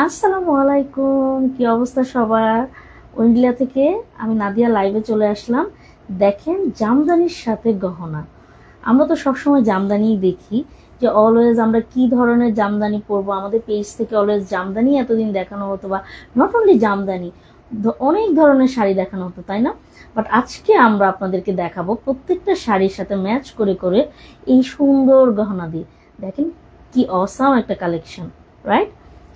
আসসালামু আলাইকুম, কি অবস্থা সবার? ইন্ডিয়া থেকে আমি নাদিয়া লাইভে চলে আসলাম। দেখেন, জামদানির সাথে গহনা। আমরা তো সবসময় জামদানিই দেখি, যে অলওয়েজ আমরা কি ধরনের জামদানি পরবো। আমাদের পেজ থেকে অলওয়েজ জামদানি এতদিন দেখানো হতো, বা নট অনলি জামদানি, অনেক ধরনের শাড়ি দেখানো হতো, তাই না? বাট আজকে আমরা আপনাদেরকে দেখাবো প্রত্যেকটা শাড়ির সাথে ম্যাচ করে করে এই সুন্দর গহনা দিয়ে। দেখেন কি অসাম একটা কালেকশন, রাইট?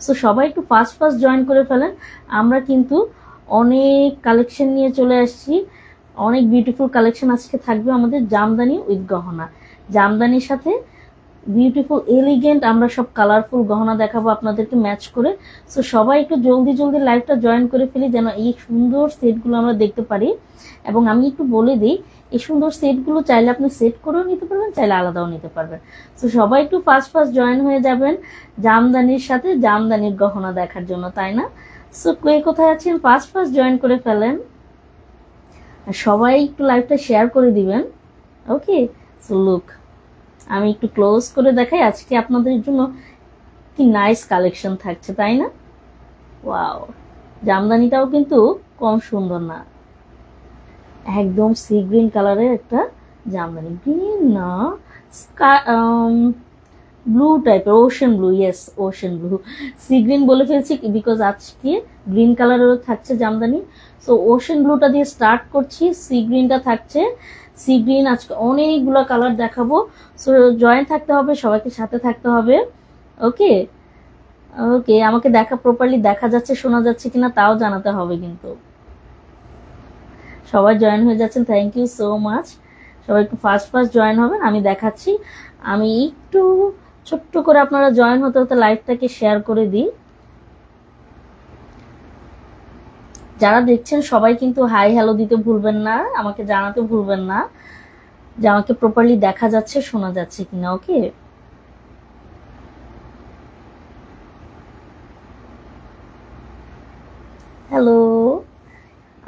সো সবাই একটু ফাস্ট ফাস্ট জয়েন করে ফেলেন। আমরা কিন্তু অনেক কালেকশন নিয়ে চলে আসছি, অনেক বিউটিফুল কালেকশন আজকে থাকবে আমাদের জামদানি উইথ গহনা। জামদানির সাথে বিউটিফুল এলিগেন্ট আমরা সব কালারফুল গহনা দেখাবো আপনাদেরকে ম্যাচ করে। সো সবাই একটু জলদি জলদি লাইভটা জয়েন করে ফেলি, যেন এই সুন্দর সেটগুলো আমরা দেখতে পারি। এবং আমি একটু বলে দিই, এই সুন্দর সেটগুলো চাইলে আপনি সেট করেও নিতে পারবেন, চাইলে আলাদাও নিতে পারবেন। সো সবাই একটু ফাস্ট ফাস্ট জয়েন হয়ে যাবেন জামদানির সাথে জামদানির গহনা দেখার জন্য, তাই না? সো কে কোথায় আছেন, ফাস্ট ফাস্ট জয়েন করে ফেলেন। সবাই একটু লাইভটা শেয়ার করে দিবেন। ওকে, সো লুক, আমি একটু ক্লোজ করে দেখাই আজকে আপনাদের জন্য কি নাইস কালেকশন থাকছে, তাই না? ওয়াও, জামদানিটাও কিন্তু কম সুন্দর না, একদম সি গ্রিন কালারের একটা জামদানি। গ্রিন না, ব্লু টাইপের, ocean blue, yes ocean blue. Sea green বলে ফেলছি বিকজ আজকে গ্রিন কালারেরও থাকছে জামদানি। সো ওশেন ব্লুটা দিয়ে স্টার্ট করছি, সি গ্রিনটা থাকছে। সি গ্রিন আজকে অনেকগুলো কালার দেখাবো। সো জয়েন থাকতে হবে, সবাইকে সাথে থাকতে হবে। ওকে ওকে, আমাকে প্রপারলি দেখা যাচ্ছে, শোনা যাচ্ছে কিনা তাও জানাতে হবে কিন্তু। সবাই জয়েন হয়ে যাচ্ছেন, থ্যাংক ইউ সো মাচ। সবাই একটু ফাস্ট ফাস্ট জয়েন হবেন, আমি দেখাচ্ছি। আমি একটু ছোট্ট করে আপনারা জয়েন হতে হতে লাইভটাকে শেয়ার করে দিই। যারা দেখছেন সবাই কিন্তু হাই হ্যালো দিতে ভুলবেন না, আমাকে জানাতে ভুলবেন না যে আমাকে প্রপারলি দেখা যাচ্ছে, শোনা যাচ্ছে কিনা। ওকে, হ্যালো।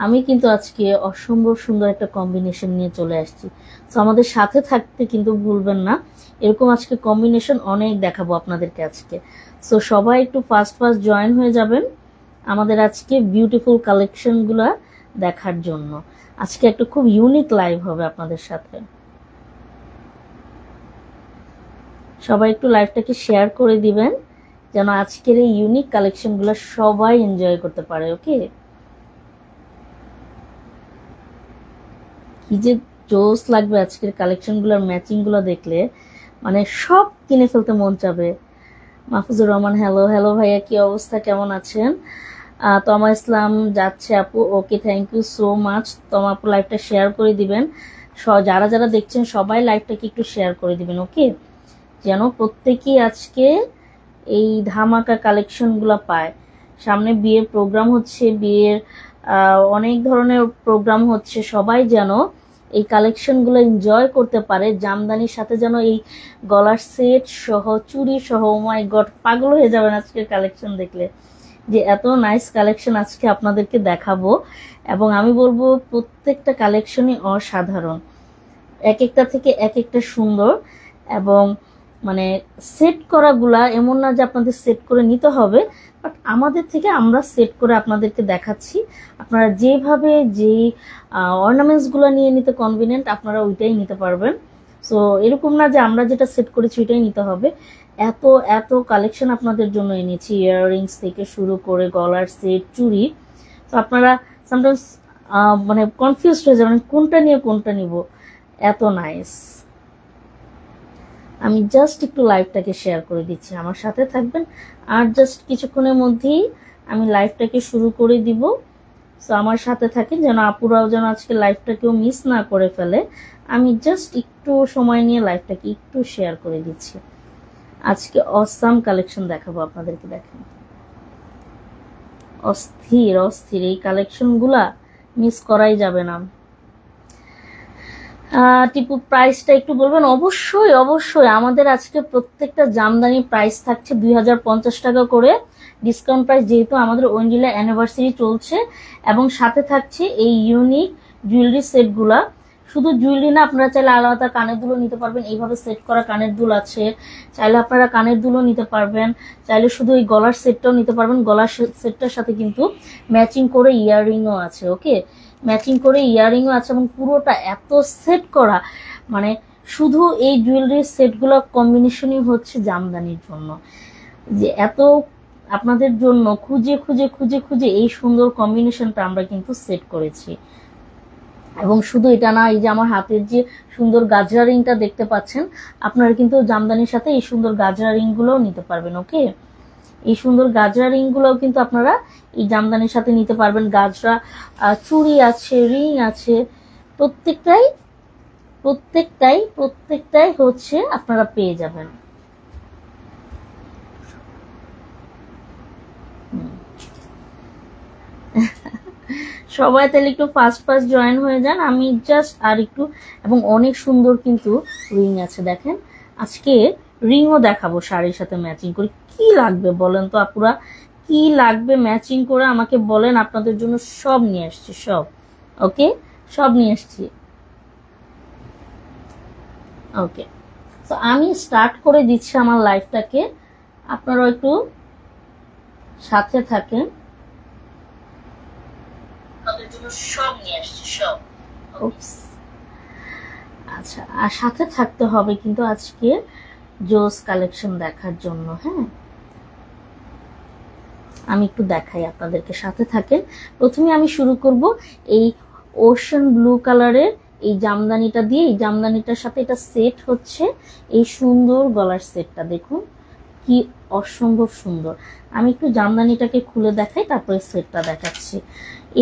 আমি কিন্তু আজকে অসম্ভব সুন্দর একটা কম্বিনেশন নিয়ে চলে আসছি। তো আমাদের সাথে থাকতে কিন্তু ভুলবেন না, এরকম আজকে কম্বিনেশন অনেক দেখাবো আপনাদেরকে আজকে। সো সবাই একটু ফাস্ট ফাস্ট জয়েন হয়ে যাবেন আমাদের আজকে বিউটিফুল কালেকশনগুলো দেখার জন্য। আজকে একটা খুব ইউনিক লাইভ হবে আপনাদের সাথে। সবাই একটু লাইভটাকে শেয়ার করে দিবেন, যেন আজকের এই ইউনিক কালেকশনগুলো সবাই এনজয় করতে পারে। ওকে, কি যে জোস লাগবে আজকের কালেকশনগুলোর ম্যাচিংগুলো দেখলে, মানে সব কিনে ফেলতে মন চাবে। মাহফুজুর রহমান, হ্যালো হ্যালো ভাইয়া, কি অবস্থা, কেমন আছেন? তমা ইসলাম যাচ্ছে আপু, okay thank you so much. Toma আপু লাইভটা শেয়ার করে দিবেন, যারা যারা দেখছেন সবাই লাইভটাকে একটু শেয়ার করে দিবেন। ওকে, যেন প্রত্যেকেই আজকে এই ধামাকা কালেকশনগুলো পায়। সামনে বিয়ের প্রোগ্রাম হচ্ছে, বিয়ের অনেক ধরনের প্রোগ্রাম হচ্ছে, সবাই যেন এই কালেকশনগুলো এনজয় করতে পারে। জামদানির সাথে যেন এই গলার সেট সহ, চুড়ি সহ, ও মাই গড, পাগল হয়ে যাবেন আজকের কালেকশন দেখলে, যে এত নাইস কালেকশন আজকে আপনাদেরকে দেখাবো। এবং আমি বলবো প্রত্যেকটা কালেকশনই অসাধারণ, এক একটা থেকে এক একটা সুন্দর। এবং মানে সেট করাগুলা এমন না যে আপনাদের সেট করে নিতে হবে, বাট আমাদের থেকে আমরা সেট করে আপনাদেরকে দেখাচ্ছি। আপনারা যেভাবে যেই অর্নামেন্টসগুলো নিয়ে নিতে কনভিনিয়েন্ট, আপনারা ওইটাই নিতে পারবেন। সো এরকম না যে আমরা যেটা সেট করেছি ওইটাই নিতে হবে। এত এত কালেকশন আপনাদের জন্য এনেছি, ইয়াররিংস থেকে শুরু করে গলার সেট, চুড়ি। তো আপনারা সামটাইমস মানে কনফিউজড হয়ে যাবেন কোনটা নিয়ে কোনটা নিব, এত নাইস। আমি জাস্ট একটু লাইভটাকে শেয়ার করে দিচ্ছি, আমার সাথে থাকবেন। আর জাস্ট কিছুক্ষণের মধ্যেই আমি লাইভটাকে শুরু করে দিব। সো আমার সাথে থাকেন, যেন আপুরাও যেন আজকে লাইভটাকেও মিস না করে ফেলে। আমি জাস্ট একটু সময় নিয়ে লাইভটাকে একটু শেয়ার করে দিচ্ছি। আজকে অসাম কালেকশন দেখাবো আপনাদেরকে। দেখেন, অস্থির অস্থির এই কালেকশনগুলা মিস করাই যাবে না। টিপু প্রাইসটা একটু বলবেন? অবশ্যই অবশ্যই, আমাদের আজকে প্রত্যেকটা জামদানি প্রাইস থাকছে 2050 টাকা করে ডিসকাউন্ট প্রাইস, যেহেতু আমাদের ওয়েন্ডিলা অ্যানিভার্সারি চলছে। এবং সাথে থাকছে এই ইউনিক জুয়েলারি সেটগুলা, শুধু জুয়েলারি না, আপনারা চাইলে আলাদা কানের দুলও নিতে পারবেন, এইভাবে সেট করা কানের দুল আছে, চাইলে আপনারা কানের দুলও নিতে পারবেন, চাইলে শুধু এই গলার সেটটাও নিতে পারবেন। গলার সেটটার সাথে কিন্তু ম্যাচিং করে ইয়াররিংও আছে। ওকে, ম্যাচিং করে ইয়াররিংও আছে এবং পুরোটা এত সেট করা, মানে শুধু এই জুয়েলারির সেটগুলো কম্বিনেশনই হচ্ছে জামদানির জন্য, যে এত আপনাদের জন্য খুঁজে খুঁজে খুঁজে খুঁজে এই সুন্দর কম্বিনেশনটা আমরা কিন্তু সেট করেছি। এবং শুধু এটা না, এই যে আমার হাতের যে সুন্দর গাজরা রিংটা দেখতে পাচ্ছেন, আপনারা কিন্তু জামদানির সাথে এই সুন্দর গাজরা রিংগুলোও নিতে পারবেন। ওকে, এই সুন্দর গাজরা রিংগুলোও কিন্তু আপনারা এই জামদানির সাথে নিতে পারবেন। গাজরা চুড়ি আছে, রিং আছে, প্রত্যেকটাই প্রত্যেকটাই প্রত্যেকটাই হচ্ছে আপনারা পেয়ে যাবেন। সবাই তাহলে একটু ফাস্ট ফাস্ট জয়েন হয়ে যান, আমি জাস্ট আর একটু। এবং অনেক সুন্দর কিন্তু রিং আছে, দেখেন আজকে রিংও দেখাবো শাড়ির সাথে ম্যাচিং করে। কি লাগবে বলেন তো আপুরা, কি লাগবে ম্যাচিং করে আমাকে বলেন, আপনাদের জন্য সব নিয়ে আসছি, সব। ওকে, সব নিয়ে আসছি। ওকে, তো আমি স্টার্ট করে দিচ্ছি আমার লাইফটাকে, আপনারা একটু সাথে থাকেন। সব নিয়ে আসছি, সব। আচ্ছা, আর সাথে থাকতে হবে কিন্তু আজকে জোস কালেকশন দেখার জন্য। হ্যাঁ, আমি একটু দেখাই আপনাদেরকে, সাথে থাকেন। প্রথমে আমি শুরু করব এই ওশান ব্লু কালারের এই জামদানিটা দিয়ে। এই জামদানিটার সাথে এটা সেট হচ্ছে এই সুন্দর গলার সেটটা, দেখুন কি অসম্ভব সুন্দর। আমি একটু জামদানিটাকে খুলে দেখাই, তারপরে সেটটা দেখাচ্ছি।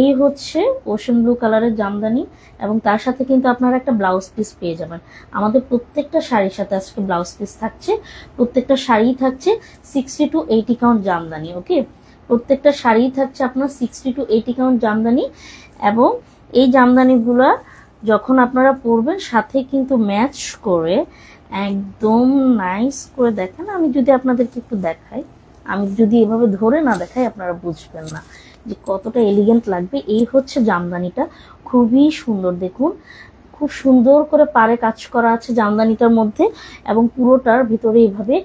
এই হচ্ছে ওশান ব্লু কালারের জামদানি, এবং তার সাথে কিন্তু আপনারা একটা ব্লাউজ পিস পেয়ে যাবেন। আমাদের প্রত্যেকটা শাড়ির সাথে আজকে ব্লাউজ পিস থাকছে, প্রত্যেকটা শাড়ি থাকছে 60 to 80 কাউন্ট জামদানি। ওকে, প্রত্যেকটা শাড়ি থাকছে আপনার 60 to 80 কাউন্ট জামদানি। এবং এই জামদানিগুলো যখন আপনারা পরবেন সাথে কিন্তু ম্যাচ করে একদম নাইস করে, দেখেন আমি যদি আপনাদেরকে একটু দেখাই, আমি যদি এভাবে ধরে না দেখাই আপনারা বুঝবেন না যে কতটা এলিগেন্ট লাগবে। এই হচ্ছে জামদানিটা, খুবই সুন্দর, দেখুন খুব সুন্দর করে পাড়ে কাজ করা আছে জামদানিটার মধ্যে, এবং পুরোটার ভিতরে এইভাবে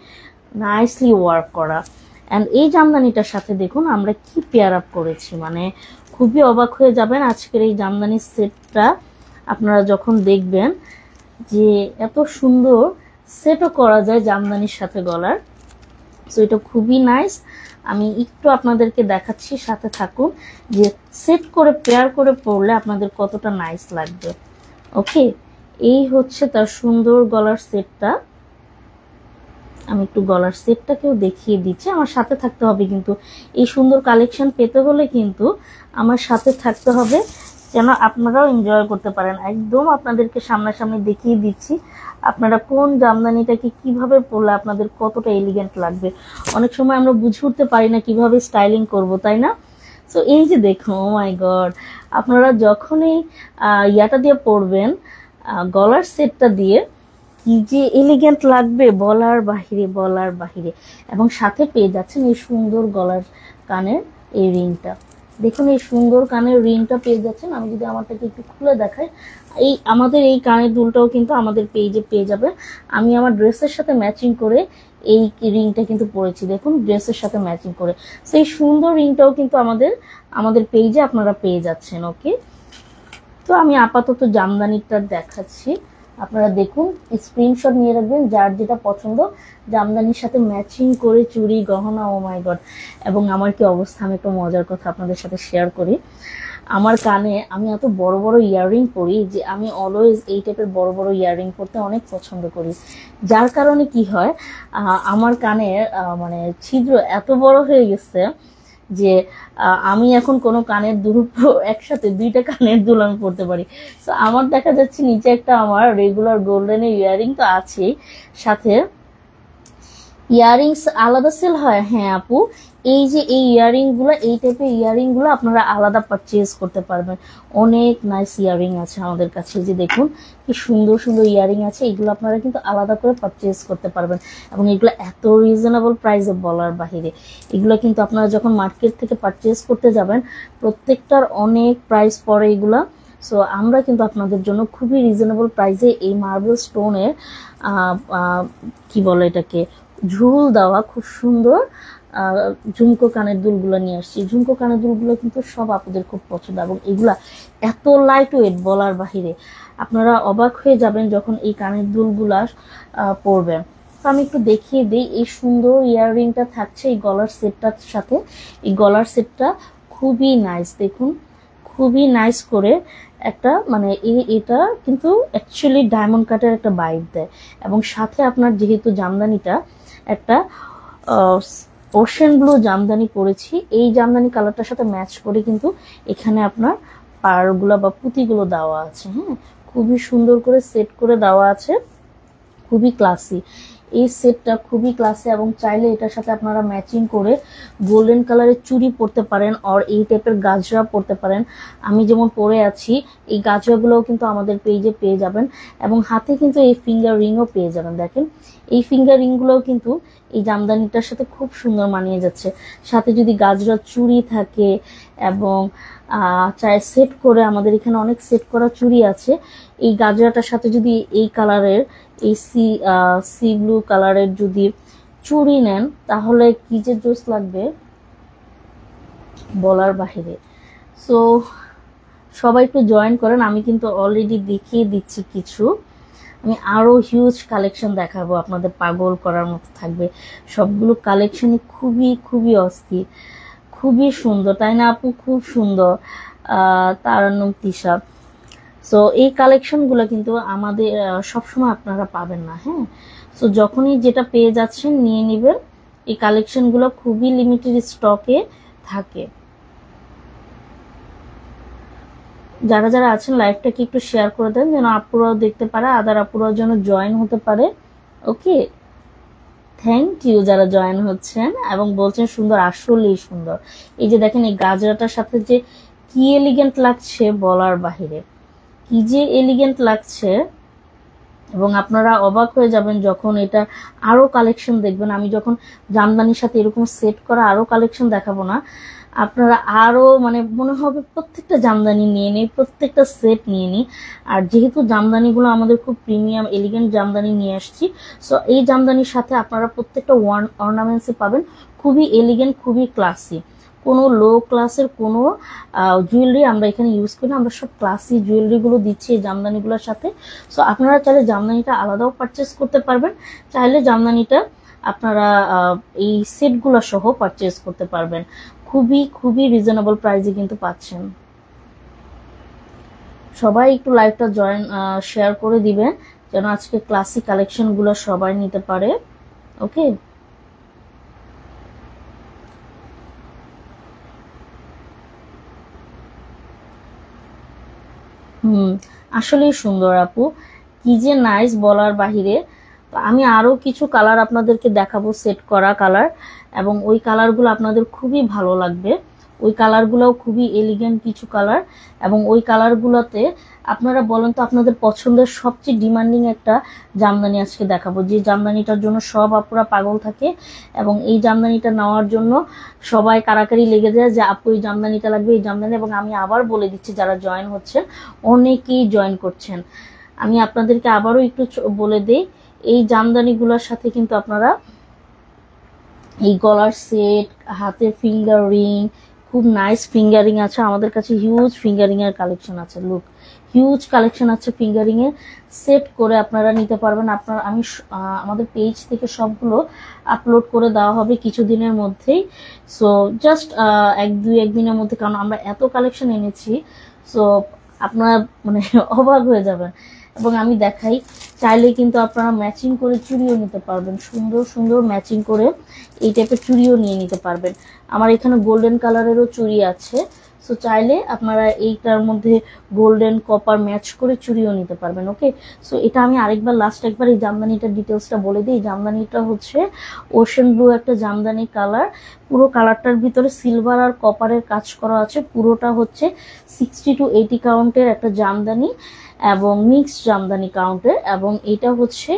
নাইসলি ওয়ার্ক করা। অ্যান্ড এই জামদানিটার সাথে দেখুন আমরা কি পেয়ার আপ করেছি, মানে খুবই অবাক হয়ে যাবেন আজকের এই জামদানির সেটটা আপনারা যখন দেখবেন, যে এত সুন্দর সেটও করা যায় জামদানির সাথে গলার। সো এটা খুবই নাইস, আমি একটু আপনাদেরকে দেখাচ্ছি, সাথে থাকুন, যে সেট করে পেয়ার করে পরলে আপনাদের কতটা নাইস লাগবে। ওকে, এই হচ্ছে তার সুন্দর গলার সেটটা। আমি একটু গলার সেটটাকেও দেখিয়ে দিচ্ছি। আমার সাথে থাকতে হবে কিন্তু, এই সুন্দর কালেকশন পেতে হলে কিন্তু আমার সাথে থাকতে হবে, যেন আপনারাও এনজয় করতে পারেন। একদম আপনাদেরকে সামনাসামনি দেখিয়ে দিচ্ছি আপনারা কোন জামদানিটাকে কিভাবে পরলে আপনাদের কতটা এলিগেন্ট লাগবে। অনেক সময় আমরা বুঝে উঠতে পারি না কিভাবে স্টাইলিং করব, তাই না? সো এই যে দেখুন, ও মাই গড, আপনারা যখনই ইয়াটা দিয়ে পরবেন, গলার সেটটা দিয়ে, কি যে এলিগেন্ট লাগবে বলার বাহিরে, বলার বাহিরে। এবং সাথে পেয়ে যাচ্ছেন এই সুন্দর গলার কানের এই রিংটা, দেখুন এই সুন্দর কানের রিংটা পেয়ে যাচ্ছেন। আমি যদি আমারটাকে একটু খুলে দেখাই, এই আমাদের এই কানের দুলটাও কিন্তু আমাদের পেজে পেয়ে যাবে। আমি আমার ড্রেসের সাথে ম্যাচিং করে এই রিংটা কিন্তু পরেছি, দেখুন ড্রেসের সাথে ম্যাচিং করে। সেই সুন্দর রিংটাও কিন্তু আমাদের পেজে আপনারা পেয়ে যাচ্ছেন। ওকে, তো আমি আপাতত জামদানিটা দেখাচ্ছি, আপনারা দেখুন, স্ক্রিনশট নিয়ে রাখবেন যার যেটা পছন্দ, জামদানির সাথে ম্যাচিং করে চুড়ি গহনা। ও মাই গড, এবং আমার কি অবস্থা, আমি একটু মজার কথা আপনাদের সাথে শেয়ার করি। আমার কানে আমি এত বড় বড় ইয়াররিং পরি যে আমি অলওয়েজ এই টাইপের বড় বড় ইয়াররিং পরতে অনেক পছন্দ করি, যার কারণে কি হয়, আমার কানে মানে ছিদ্র এত বড় হয়ে গেছে যে আমি এখন কোনো কানের দুল একসাথে দুইটা কানের দুল আমি পরতে পারি। তো আমার দেখা যাচ্ছে নিচে একটা আমার রেগুলার গোল্ডেনের ইয়াররিং তো আছেই, সাথে ইয়াররিংস আলাদা সেল হয়। হ্যাঁ আপু, এই যে এই ইয়াররিংগুলো, এই টাইপের ইয়াররিংগুলো আপনারা আলাদা পারচেজ করতে পারবেন। অনেক নাইস ইয়াররিং আছে আমাদের কাছে, যে দেখুন কি সুন্দর সুন্দর ইয়াররিং আছে, এগুলো আপনারা কিন্তু আলাদা করে পারচেজ করতে পারবেন। এবং এগুলো এত রিজনেবল প্রাইসে বলার বাহিরে। এগুলো কিন্তু আপনারা যখন মার্কেট থেকে পারচেজ করতে যাবেন, প্রত্যেকটার অনেক প্রাইস পড়ে এগুলা। সো আমরা কিন্তু আপনাদের জন্য খুবই রিজনেবল প্রাইসে এই মার্বেল স্টোনের কি বলে এটাকে ঝুল দেওয়া খুব সুন্দর ঝুমকো কানের দুলগুলো নিয়ে আসছি। ঝুমকো কানের দুলগুলো কিন্তু সব আপুদের খুব পছন্দ, এবং এগুলা এত লাইট ওয়েট বলার বাহিরে। আপনারা অবাক হয়ে যাবেন যখন এই কানের দুলগুলা পরবেন। তো আমি একটু দেখিয়ে দিই, এই সুন্দর ইয়াররিংটা থাকছে এই গলার সেটটার সাথে। এই গলার সেটটা খুবই নাইস, দেখুন খুবই নাইস করে একটা মানে এটা কিন্তু অ্যাকচুয়ালি ডায়মন্ড কাটের একটা বাইট দেয়, এবং সাথে আপনার যেহেতু জামদানিটা একটা ওশেন ব্লু জামদানি পরেছি, এই জামদানি কালারটার সাথে ম্যাচ করে কিন্তু এখানে আপনার পাড়গুলো বা পুঁতিগুলো দেওয়া আছে। হ্যাঁ, খুবই সুন্দর করে সেট করে দেওয়া আছে, খুবই ক্লাসি। এই সেটটা খুবই ক্লাসি, এবং চাইলে এটার সাথে আপনারা ম্যাচিং করে গোল্ডেন কালারের চুড়ি পরতে পারেন, আর এই টাইপের গাজরা পরতে পারেন। আমি যেমন পরে আছি, এই গাজরাগুলোও কিন্তু আমাদের পেজে পেয়ে যাবেন, এবং হাতে কিন্তু এই ফিঙ্গার রিংও পেয়ে যাবেন। দেখেন এই ফিঙ্গার রিংগুলোও কিন্তু এই জামদানিটার সাথে খুব সুন্দর মানিয়ে যাচ্ছে। সাথে যদি গাজরা চুড়ি থাকে এবং চাই সেট করে, আমাদের এখানে অনেক সেট করা চুড়ি আছে, এই গাজরাটার সাথে যদি এই কালারের এই সি ব্লু কালারের যদি চুড়ি নেন তাহলে কি যে জোস লাগবে বলার বাহিরে। সো সবাই একটু জয়েন করেন, আমি কিন্তু অলরেডি দেখিয়ে দিচ্ছি কিছু। আমি আরো হিউজ কালেকশন দেখাবো, আপনাদের পাগল করার মতো থাকবে। সবগুলো কালেকশনই খুবই খুবই অস্থির, খুবই সুন্দর, তাই না আপু? খুব সুন্দর। তারান্নুম তিশা। সো এই কালেকশনগুলো কিন্তু আমাদের সবসময় আপনারা পাবেন না। হ্যাঁ, সো যখনই যেটা পেয়ে যাচ্ছেন নিয়ে নেবেন। এই কালেকশনগুলো খুবই লিমিটেড স্টকে থাকে। যারা যারা আছেন লাইভটাকে একটু শেয়ার করে দেন যেন আপুরাও দেখতে পারে, আদার আপুরাও যেন জয়েন হতে পারে। ওকে, থ্যাংক ইউ যারা জয়েন হচ্ছেন এবং বলছেন সুন্দর, আসলেই সুন্দর। এই যে দেখেন এই গাজরাটার সাথে যে কি এলিগেন্ট লাগছে বলার বাহিরে, কি যে এলিগেন্ট লাগছে, এবং আপনারা অবাক হয়ে যাবেন যখন এটা আরো কালেকশন দেখবেন। আমি যখন জামদানির সাথে এরকম সেট করা আরো কালেকশন দেখাবো না, আপনারা আরো মানে মনে হবে প্রত্যেকটা জামদানি নিয়ে নিই, প্রত্যেকটা সেট নিয়ে নিই। আর যেহেতু জামদানিগুলো আমাদের খুব প্রিমিয়াম এলিগেন্ট জামদানি নিয়ে আসছি, সো এই জামদানির সাথে আপনারা প্রত্যেকটা অর্নামেন্টসে পাবেন খুবই এলিগেন্ট, খুবই ক্লাসি। কোনো লো ক্লাসের কোনো জুয়েলারি আমরা এখানে ইউজ করি না, আমরা সব ক্লাসি জুয়েলারিগুলো দিচ্ছি এই জামদানিগুলোর সাথে। সো আপনারা চাইলে জামদানিটা আলাদাও পারচেস করতে পারবেন, চাইলে জামদানিটা আপনারা এই সেটগুলো সহ পারচেস করতে পারবেন। খুবই খুবই রিজনেবল প্রাইসে কিন্তু পাচ্ছেন। সবাই একটু লাইভটা জয়েন শেয়ার করে দিবেন যেন আজকে ক্লাসিক কালেকশনগুলো সবাই নিতে পারে। ওকে, আসলেই সুন্দর আপু, কি যে নাইস বলার বাহিরে। তো আমি আরো কিছু কালার আপনাদেরকে দেখাবো, সেট করা কালার, এবং ওই কালারগুলো আপনাদের খুবই ভালো লাগবে। ওই কালারগুলোও খুবই এলিগেন্ট কিছু কালার, এবং ওই কালারগুলোতে আপনারা বলেন তো আপনাদের পছন্দের সবচেয়ে ডিমান্ডিং একটা জামদানি আজকে দেখাবো, যে জামদানিটার জন্য সব আপুরা পাগল থাকে, এবং এই জামদানিটা নেওয়ার জন্য সবাই কারাকারি লেগে যায় যে আপু এই জামদানিটা লাগবে, এই জামদানি। এবং আমি আবার বলে দিচ্ছি যারা জয়েন হচ্ছেন, অনেকেই জয়েন করছেন, আমি আপনাদেরকে আবারও একটু বলে দেই, এই জামদানিগুলোর সাথে কিন্তু আপনারা এই গলার সেট, হাতে ফিঙ্গার রিং, খুব নাইস ফিঙ্গারিং আছে আমাদের কাছে, হিউজ ফিঙ্গারিং এর কালেকশন আছে। লুক, হিউজ কালেকশন আছে ফিঙ্গারিং এর, সেট করে আপনারা নিতে পারবেন। আমি আমাদের পেজ থেকে সবগুলো আপলোড করে দেওয়া হবে কিছুদিনের মধ্যেই। সো জাস্ট একদিনের মধ্যে, কারণ আমরা এত কালেকশন এনেছি, সো আপনারা মানে অবাক হয়ে যাবেন। এবং আমি দেখাই, চাইলে কিন্তু আপনারা ম্যাচিং করে চুড়িও নিতে পারবেন, সুন্দর সুন্দর ম্যাচিং করে এই টাইপের চুড়িও নিয়ে নিতে পারবেন। আমার এখানে গোল্ডেন কালারেরও চুড়ি আছে, সো চাইলে আপনারা এইটার মধ্যে গোল্ডেন কপার ম্যাচ করে চুড়িও নিতে পারবেন। ওকে, সো এটা আমি আরেকবার লাস্ট একবার এই জামদানিটার ডিটেলসটা বলে দিই। জামদানিটা হচ্ছে ওশেন ব্লু একটা জামদানি কালার, পুরো কালারটার ভিতরে সিলভার আর কপারের কাজ করা আছে, পুরোটা হচ্ছে 60 to 80 কাউন্টের একটা জামদানি, এবং মিক্স জামদানি কাউন্টে, এবং এটা হচ্ছে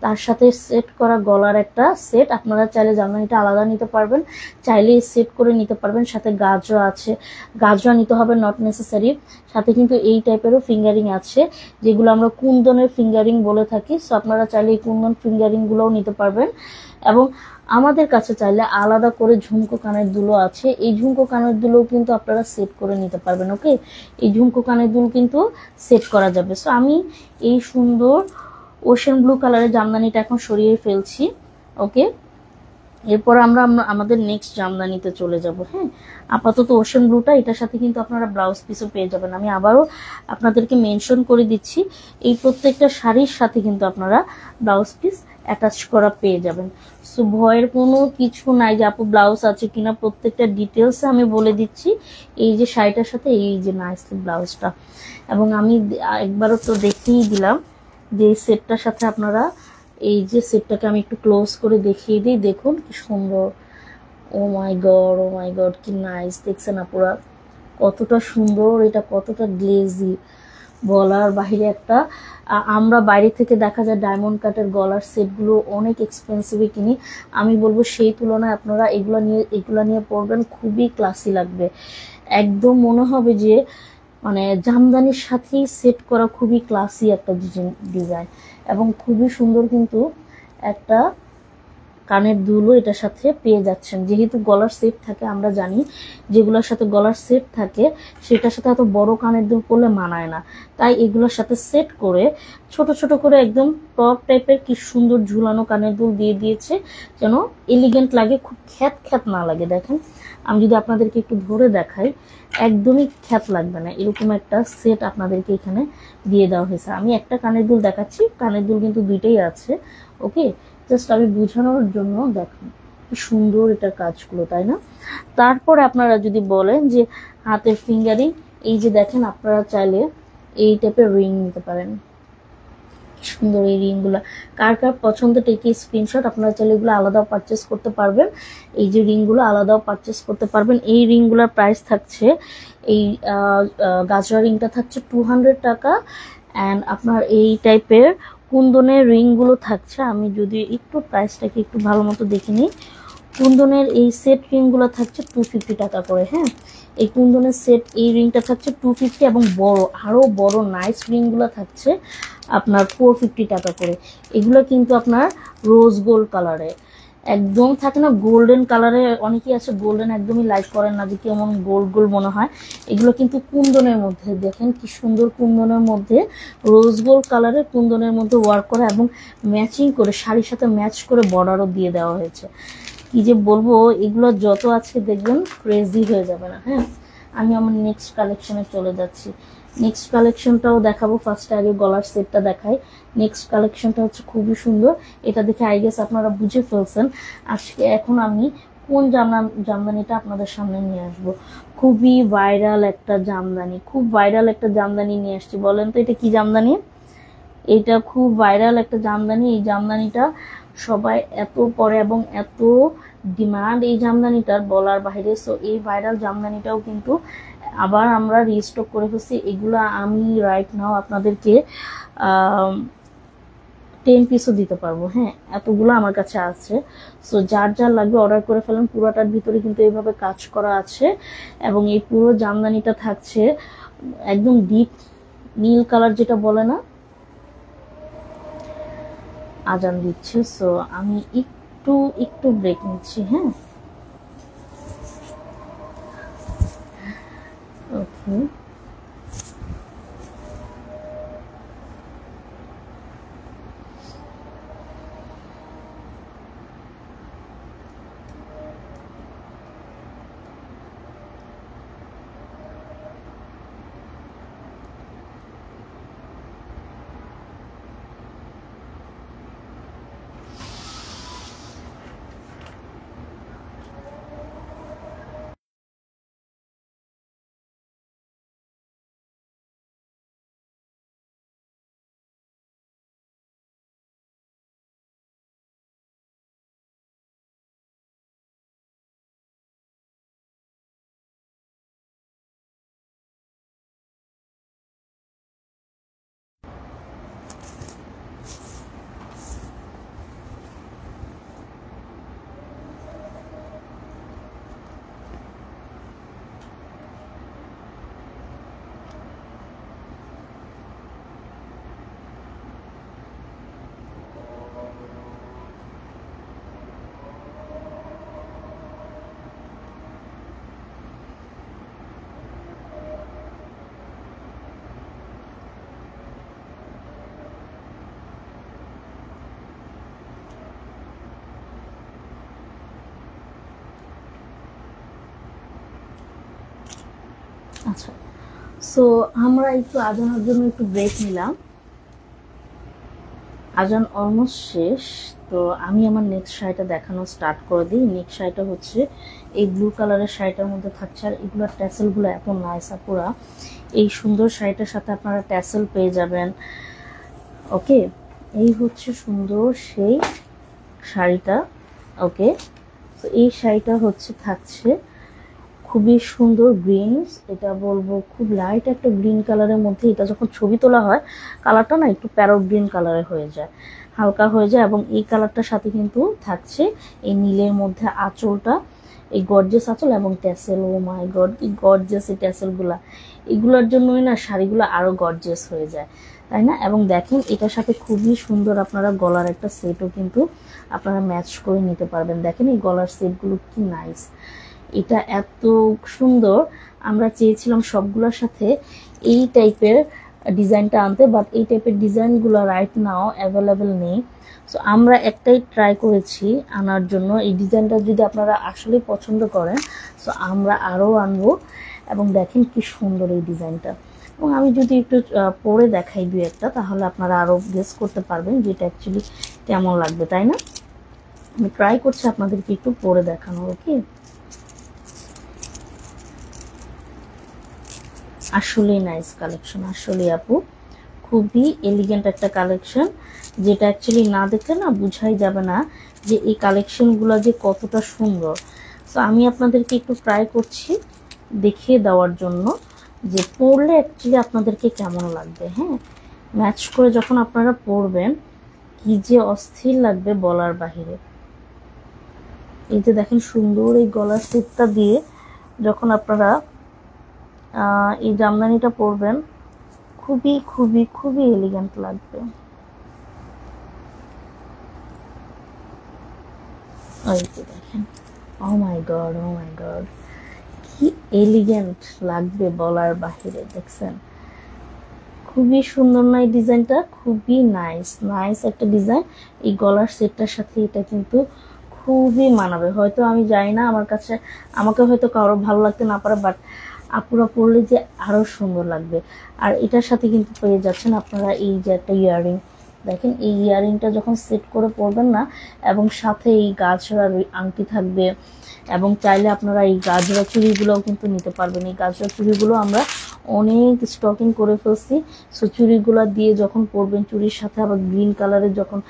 তার সাথে সেট করা গলার একটা সেট। আপনারা চাইলে জামদানিটা আলাদা নিতে পারবেন, চাইলে সেট করে নিতে পারবেন। সাথে গাজরা আছে, গাজরা নিতে হবে নট নেসেসারি। সাথে কিন্তু এই টাইপেরও ফিঙ্গারিং আছে, যেগুলো আমরা কুন্দনের ফিঙ্গারিং বলে থাকি। সো আপনারা চাইলে এই কুন্দন ফিঙ্গারিংগুলোও নিতে পারবেন। এবং আমাদের কাছে চাইলে আলাদা করে ঝুমকো কানের দুলও আছে, এই ঝুমকো কানের দুলও কিন্তু আপনারা সেট করে নিতে পারবেন। ওকে, এই ঝুমকো কানের দুল কিন্তু সেট করা যাবে। সো আমি এই সুন্দর ওশেন ব্লু কালারের জামদানিটা এখন সরিয়ে ফেলছি। ওকে, এরপর আমরা আমাদের নেক্সট জামদানিতে চলে যাব। হ্যাঁ, আপাতত ওশেন ব্লুটা, এটার সাথে কিন্তু আপনারা ব্লাউজ পিসও পেয়ে যাবেন। আমি আবারও আপনাদেরকে মেনশন করে দিচ্ছি, এই প্রত্যেকটা শাড়ির সাথে কিন্তু আপনারা ব্লাউজ পিস অ্যাটাচ করা পেয়ে যাবেন। সো ভয়ের কোনো কিছু নাই যে আপু ব্লাউজ আছে কিনা, প্রত্যেকটা ডিটেলস আমি বলে দিচ্ছি। এই যে শাড়িটার সাথে এই যে নাইসলি ব্লাউজটা, এবং আমি একবারও তো দেখিয়ে দিলাম যে এই সেটটার সাথে আপনারা, এই যে সেটটাকে আমি একটু ক্লোজ করে দেখিয়ে দিই। দেখুন কি সুন্দর, ও মাই গড, ও মাই গড, কি নাইস দেখছেন আপুরা, কতটা সুন্দর, এটা কতটা গ্লেজি, বলার বাইরে একটা। আমরা বাইরে থেকে দেখা যায় ডায়মন্ড কাটের গলার সেটগুলো অনেক এক্সপেন্সিভই কিনি, আমি বলবো সেই তুলনায় আপনারা এগুলো নিয়ে পরবেন, খুবই ক্লাসি লাগবে। একদম মনে হবে যে মানে জামদানির সাথেই সেট করা, খুবই ক্লাসি একটা ডিজাইন, এবং খুবই সুন্দর কিন্তু একটা কানের দুলও এটার সাথে পেয়ে যাচ্ছেন। যেহেতু গলার সেট থাকে, আমরা জানি যেগুলোর সাথে গলার সেট থাকে সেটার সাথে এত বড় কানের দুল পরলে মানায় না, তাই এগুলোর সাথে সেট করে ছোট ছোট করে একদম টপ টাইপের কি সুন্দর ঝুলানো কানের দুল দিয়ে দিয়েছে, যেন এলিগেন্ট লাগে, খুব খ্যাত খ্যাত না লাগে। দেখেন, আমি যদি আপনাদেরকে একটু ধরে দেখাই, একদমই খ্যাত লাগবে না, এরকম একটা সেট আপনাদেরকে এখানে দিয়ে দেওয়া হয়েছে। আমি একটা কানের দুল দেখাচ্ছি, কানের দুল কিন্তু দুইটাই আছে। ওকে, জাস্ট আমি বোঝানোর জন্য, দেখুন কি সুন্দর এটার কাজগুলো, তাই না? তারপরে আপনারা যদি বলেন যে হাতের ফিঙ্গারিং, এই যে দেখেন, আপনারা চাইলে এই টাইপের রিং নিতে পারেন। সুন্দর এই রিংগুলো, কার কার পছন্দ টেকে স্ক্রিনশট, আপনারা চাইলে এগুলো আলাদাও পারচেস করতে পারবেন। এই যে রিংগুলো আলাদাও পারচেস করতে পারবেন। এই রিংগুলোর প্রাইস থাকছে, এই গাজরা রিংটা থাকছে 200 টাকা, অ্যান্ড আপনার এই টাইপের কুন্দনের রিংগুলো থাকছে, আমি যদি একটু প্রাইসটাকে একটু ভালো মতো দেখে নিই, কুন্দনের এই সেট রিংগুলো থাকছে 250 টাকা করে। হ্যাঁ, এই কুন্দনের সেট এই রিংটা থাকছে 250, এবং বড় আরও বড় নাইস রিংগুলো থাকছে আপনার 450 টাকা করে। এগুলো কিন্তু আপনার রোজ গোল্ড কালারে, একদম থাকে না গোল্ডেন কালারে, অনেকেই আছে গোল্ডেন একদমই লাইক করেন না, যে কেমন গোল্ড গোল্ড মনে হয়। এগুলো কিন্তু কুন্দনের মধ্যে, দেখেন কি সুন্দর, কুন্দনের মধ্যে রোজ গোল্ড কালারের কুন্দনের মধ্যে ওয়ার্ক করা, এবং ম্যাচিং করে শাড়ির সাথে ম্যাচ করে বর্ডারও দিয়ে দেওয়া হয়েছে। কি যে বলবো, এগুলো যত আছে দেখবেন ক্রেজি হয়ে যাবে না। হ্যাঁ, আমি আমার নেক্সট কালেকশনে চলে যাচ্ছি। নেক্সট কালেকশনটাও দেখাবো, ফার্স্টে আগে গলার সেটটা দেখাই। নেক্সট কালেকশনটা হচ্ছে খুবই সুন্দর, এটা দেখে আই গেস আপনারা বুঝে ফেলছেন আজকে এখন আমি কোন জামদানিটা আপনাদের সামনে নিয়ে আসব। খুবই ভাইরাল একটা জামদানি, খুব ভাইরাল একটা জামদানি নিয়ে আসছি। বলেন তো এটা কি জামদানি? এটা খুব ভাইরাল একটা জামদানি। এই জামদানিটা সবাই এত পরে এবং এত ডিমান্ড এই জামদানিটার বলার বাইরে। সো এই ভাইরাল জামদানিটাও কিন্তু আবার আমরা রিস্টক করে ফেলছি। এগুলো আমি রাইট নাও আপনাদেরকে 10 পিসও দিতে পারবো। হ্যাঁ, এতগুলো আমার কাছে আছে। সো যার যার লাগবে অর্ডার করে ফেলেন। পুরোটার ভিতরে কিন্তু এইভাবে কাজ করা আছে, এবং এই পুরো জামদানিটা থাকছে একদম ডিপ নীল কালার, যেটা বলে না, আজান দিচ্ছে। সো আমি একটু একটু ব্রেক নিচ্ছি। হ্যাঁ, ওকে। আচ্ছা, সো আমরা একটু আজানের জন্য একটু ব্রেক নিলাম। আজান অলমোস্ট শেষ। তো আমি আমার নেক্সট শাড়িটা দেখানো স্টার্ট করে দিই। নেক্সট শাড়িটা হচ্ছে এই ব্লু কালারের শাড়িটার মধ্যে থাকছে। আর এগুলোর ট্যাসেলগুলো এত নাইস আপুরা। এই সুন্দর শাড়িটার সাথে আপনারা ট্যাসেল পেয়ে যাবেন। ওকে, এই হচ্ছে সুন্দর সেই শাড়িটা। ওকে, তো এই শাড়িটা হচ্ছে থাকছে খুবই সুন্দর গ্রিন, এটা বলবো খুব লাইট একটা গ্রিন কালারের মধ্যে। এটা যখন ছবি তোলা হয় কালারটা না একটু প্যারট গ্রিন কালারে হয়ে যায়, হালকা হয়ে যায়। এবং এই কালারটার সাথে কিন্তু থাকছে এই নীলের মধ্যে আঁচলটা, এই গর্জিয়াস আঁচল এবং ট্যাসেল। ও মাই গড, এই গর্জিয়াস এই ট্যাসেলগুলা, এগুলোর জন্যই না শাড়িগুলো আরও গর্জিয়াস হয়ে যায়, তাই না? এবং দেখেন এটার সাথে খুবই সুন্দর আপনারা গলার একটা সেটও কিন্তু আপনারা ম্যাচ করে নিতে পারবেন। দেখেন এই গলার সেটগুলো কি নাইস, এটা এত সুন্দর। আমরা চেয়েছিলাম সবগুলোর সাথে এই টাইপের ডিজাইনটা আনতে, বাট এই টাইপের ডিজাইনগুলো রাইট নাও অ্যাভেলেবেল নেই। সো আমরা একটাই ট্রাই করেছি আনার জন্য। এই ডিজাইনটা যদি আপনারা আসলে পছন্দ করেন সো আমরা আরও আনবো। এবং দেখেন কি সুন্দর এই ডিজাইনটা। এবং আমি যদি একটু পরে দেখাই দুই একটা, তাহলে আপনারা আরও গেস করতে পারবেন যে এটা অ্যাকচুয়ালি কেমন লাগবে, তাই না? আমি ট্রাই করছি আপনাদেরকে একটু পরে দেখানোর। ওকে, আসলেই নাইস কালেকশন, আসলে আপু খুবই এলিগেন্ট একটা কালেকশন, যেটা অ্যাকচুয়ালি না দেখলে না বুঝাই যাবে না যে এই কালেকশনগুলো যে কতটা সুন্দর। তো আমি আপনাদেরকে একটু ট্রাই করছি দেখিয়ে দেওয়ার জন্য যে পরলে অ্যাকচুয়ালি আপনাদেরকে কেমন লাগবে। হ্যাঁ, ম্যাচ করে যখন আপনারা পরবেন কি যে অস্থির লাগবে বলার বাহিরে। এই যে দেখেন সুন্দর এই গলার সেটটা দিয়ে যখন আপনারা এই জামদানিটা পরবেন খুবই খুবই খুবই এলিগেন্ট লাগবে। এই যে দেখেন, ও মাই গড, ও মাই গড, কি এলিগেন্ট লাগবে বলার বাহিরে। দেখছেন খুবই সুন্দর না এই ডিজাইনটা? খুবই নাইস নাইস একটা ডিজাইন। এই গলার সেটটার সাথে এটা কিন্তু খুবই মানাবে। হয়তো আমি জানি না, আমার কাছে আমাকে হয়তো কারো ভালো লাগতে না পারে, বাট আপুরা পরলে যে আরও সুন্দর লাগবে। আর এটার সাথে কিন্তু পেয়ে যাচ্ছেন আপনারা এই যে একটা ইয়াররিং। দেখেন এই ইয়াররিংটা যখন সেট করে পরবেন না, এবং সাথে এই গাজরা আংটি থাকবে। এবং চাইলে আপনারা এই গাজরা চুড়িগুলোও কিন্তু নিতে পারবেন। এই গাজরা চুড়িগুলো আমরা অনেক স্টকিং করে ফেলছি। সো চুড়িগুলো দিয়ে যখন পরবেন, চুড়ির সাথে আবার গ্রিন কালারের যখন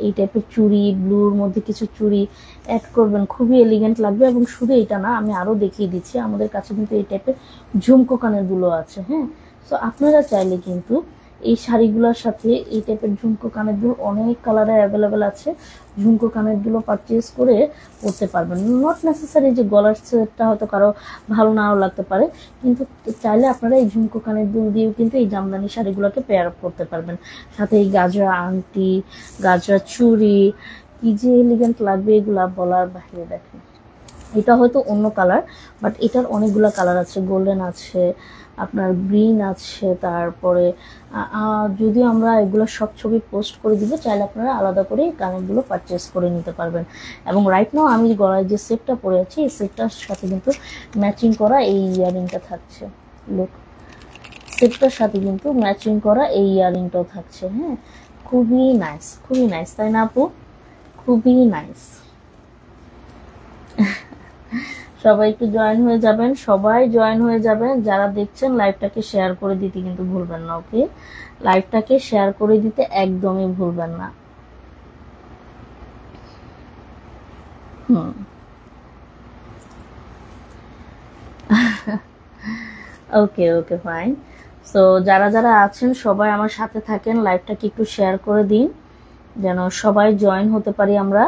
এই টাইপের চুড়ি, ব্লুর মধ্যে কিছু চুড়ি অ্যাড করবেন, খুবই এলিগেন্ট লাগবে। এবং শুধু এটা না, আমি আরও দেখিয়ে দিচ্ছি, আমাদের কাছে কিন্তু এই টাইপের ঝুমকো কানেরগুলো আছে। হ্যাঁ, সো আপনারা চাইলে কিন্তু এই শাড়িগুলোর সাথে এই টাইপের ঝুমকো কানেরগুলো অনেক কালারে অ্যাভেলেবেল আছে, ঝুমকো কানেরগুলো পারচেজ করে পরতে পারবেন। নট নেসেসারি যে গলার সেটটা হয়তো কারো ভালো নাও লাগতে পারে, কিন্তু চাইলে আপনারা এই ঝুমকো কানের দুল দিয়েও কিন্তু এই জামদানি শাড়িগুলোকে পেয়ার আপ করতে পারবেন। সাথে এই গাজরা আংটি, গাজরা চুড়ি, কি যে এলিগেন্ট লাগবে এগুলা বলার বাইরে। দেখেন এটা হয়তো অন্য কালার, বাট এটার অনেকগুলো কালার আছে। গোল্ডেন আছে, আপনার গ্রিন আছে, তারপরে যদিও আমরা এগুলো সব ছবি পোস্ট করে দিব, চাইলে আপনারা আলাদা করে কানেরগুলো পারচেস করে নিতে পারবেন। এবং রাইট নাও আমি গলায় যে সেটটা পরে আছি, এই সেটটার সাথে কিন্তু ম্যাচিং করা এই ইয়াররিংটা থাকছে। লুক, সেটটার সাথে কিন্তু ম্যাচিং করা এই ইয়াররিংটাও থাকছে। হ্যাঁ, খুবই নাইস, খুবই নাইস, তাই না আপু? খুবই নাইস। সবাই একটু জয়েন হয়ে যাবেন, সবাই জয়েন হয়ে যাবেন। যারা দেখছেন লাইভটাকে শেয়ার করে দিতে কিন্তু ভুলবেন না। ওকে, লাইভটাকে শেয়ার করে দিতে একদমই ভুলবেন না। ওকে ওকে ফাইন। সো যারা যারা আছেন সবাই আমার সাথে থাকেন, লাইভটাকে একটু শেয়ার করে দিন যেন সবাই জয়েন হতে পারি আমরা।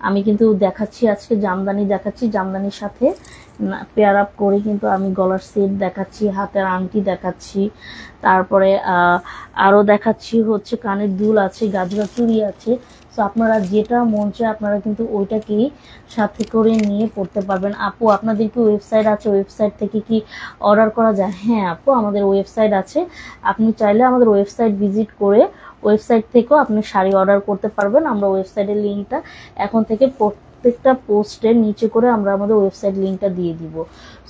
আমি কিন্তু দেখাচ্ছি আজকে জামদানি দেখাচ্ছি, জামদানির সাথে পেয়ার আপ করে কিন্তু আমি গলার সেট দেখাচ্ছি, হাতের আংটি দেখাচ্ছি, তারপরে আরও দেখাচ্ছি হচ্ছে কানের দুল আছে, গাজরা চুড়ি আছে। সো আপনারা যেটা মন চায় আপনারা কিন্তু ওইটাকেই সাথে করে নিয়ে পড়তে পারবেন। আপু আপনাদের কি ওয়েবসাইট আছে? ওয়েবসাইট থেকে কি অর্ডার করা যায়? হ্যাঁ আপু, আমাদের ওয়েবসাইট আছে। আপনি চাইলে আমাদের ওয়েবসাইট ভিজিট করে ওয়েবসাইট থেকেও আপনি শাড়ি অর্ডার করতে পারবেন। আমরা ওয়েবসাইটের লিঙ্কটা এখন থেকে প্রত্যেকটা পোস্টের নিচে করে আমরা আমাদের ওয়েবসাইট লিঙ্কটা দিয়ে দিব।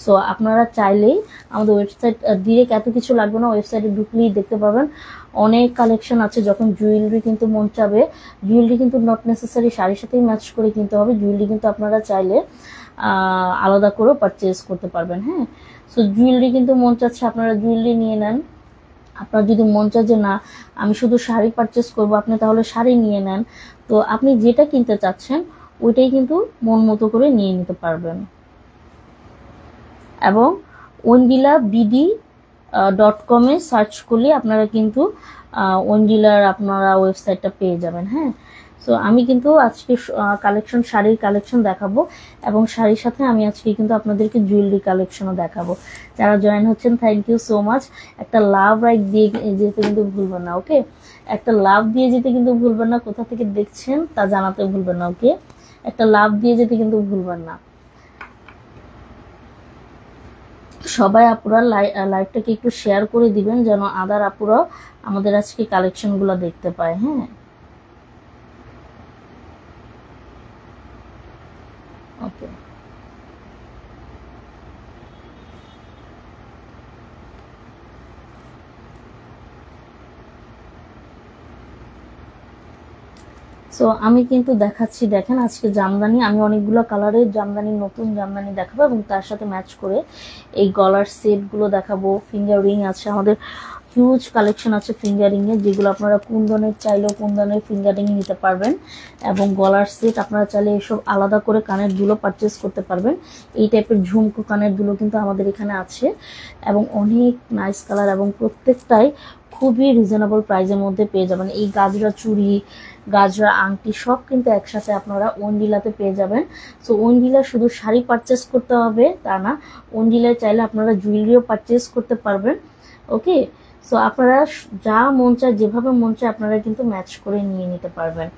সো আপনারা চাইলেই আমাদের ওয়েবসাইট ডিরেক্ট এত কিছু লাগবে না, ওয়েবসাইটে ঢুকলেই দেখতে পাবেন অনেক কালেকশন আছে। যখন জুয়েলারি কিন্তু মন চাবে, জুয়েলারি কিন্তু নট নেসেসারি শাড়ির সাথেই ম্যাচ করে কিনতে হবে, জুয়েলারি কিন্তু আপনারা চাইলে আলাদা করেও পারচেজ করতে পারবেন। হ্যাঁ, সো জুয়েলারি কিন্তু মন চাচ্ছে আপনারা জুয়েলারি নিয়ে নেন। আপনার যদি মন চায় যে না আমি শুধু শাড়ি পারচেস করব, আপনি তাহলে শাড়ি নিয়ে নেন। তো আপনি যেটা কিনতে চাচ্ছেন ওইটাই কিন্তু মন মতো করে নিয়ে নিতে পারবেন। এবং OendilaBD.com-এ সার্চ করলে আপনারা কিন্তু ওয়েন্ডিলার আপনারা ওয়েবসাইটটা পেয়ে যাবেন। হ্যাঁ, সো আমি কিন্তু আজকে শাড়ির কালেকশন দেখাবো এবং শাড়ির সাথে আমি আজকে কিন্তু আপনাদেরকে জুয়েলারি কালেকশনও দেখাবো। যারা জয়েন হচ্ছেন থ্যাংক ইউ সো মাচ। একটা লাভ লাইক দিয়ে যেতে কিন্তু ভুলবেন না, ওকে? একটা লাভ দিয়ে যেতে কিন্তু ভুলবেন না, কোথা থেকে দেখছেন তা জানাতে ভুলবেন না, ওকে? একটা লাভ দিয়ে যেতে কিন্তু ভুলবেন না। সবাই আপুরা লাইভটাকে একটু শেয়ার করে দিবেন যেন আদার আপুরাও আমাদের আজকে কালেকশনগুলো দেখতে পায়। হ্যাঁ, ওকে। সো আমি কিন্তু দেখাচ্ছি, দেখেন আজকে জামদানি, আমি অনেকগুলো কালারের জামদানি, নতুন জামদানি দেখাবো এবং তার সাথে ম্যাচ করে এই গলার সেটগুলো দেখাবো। ফিঙ্গার রিং আছে, আমাদের হিউজ কালেকশন আছে ফিঙ্গারিংয়ের, যেগুলো আপনারা কুন্দনের চাইলেও কুন্দনের ফিঙ্গারিং নিতে পারবেন। এবং গলার সেট আপনারা চাইলে এসব আলাদা করে কানের দুলো পারচেস করতে পারবেন। এই টাইপের ঝুমকো কানের দুলো কিন্তু আমাদের এখানে আছে এবং অনেক নাইস কালার এবং প্রত্যেকটাই খুবই রিজনেবল প্রাইসের মধ্যে পেয়ে যাবেন। এই গাজরা চুড়ি, গাজরা আংটি সব কিন্তু একসাথে আপনারা ওয়েন্ডিলাতে পেয়ে যাবেন। সো ওয়েন্ডিলা শুধু শাড়ি পারচেস করতে হবে তা না, ওয়েন্ডিলায় চাইলে আপনারা জুয়েলারিও পারচেস করতে পারবেন, ওকে? সো আপনারা যা মন চায় যেভাবে মন চায় আপনারা কিন্তু ম্যাচ করে নিয়ে নিতে পারবেন।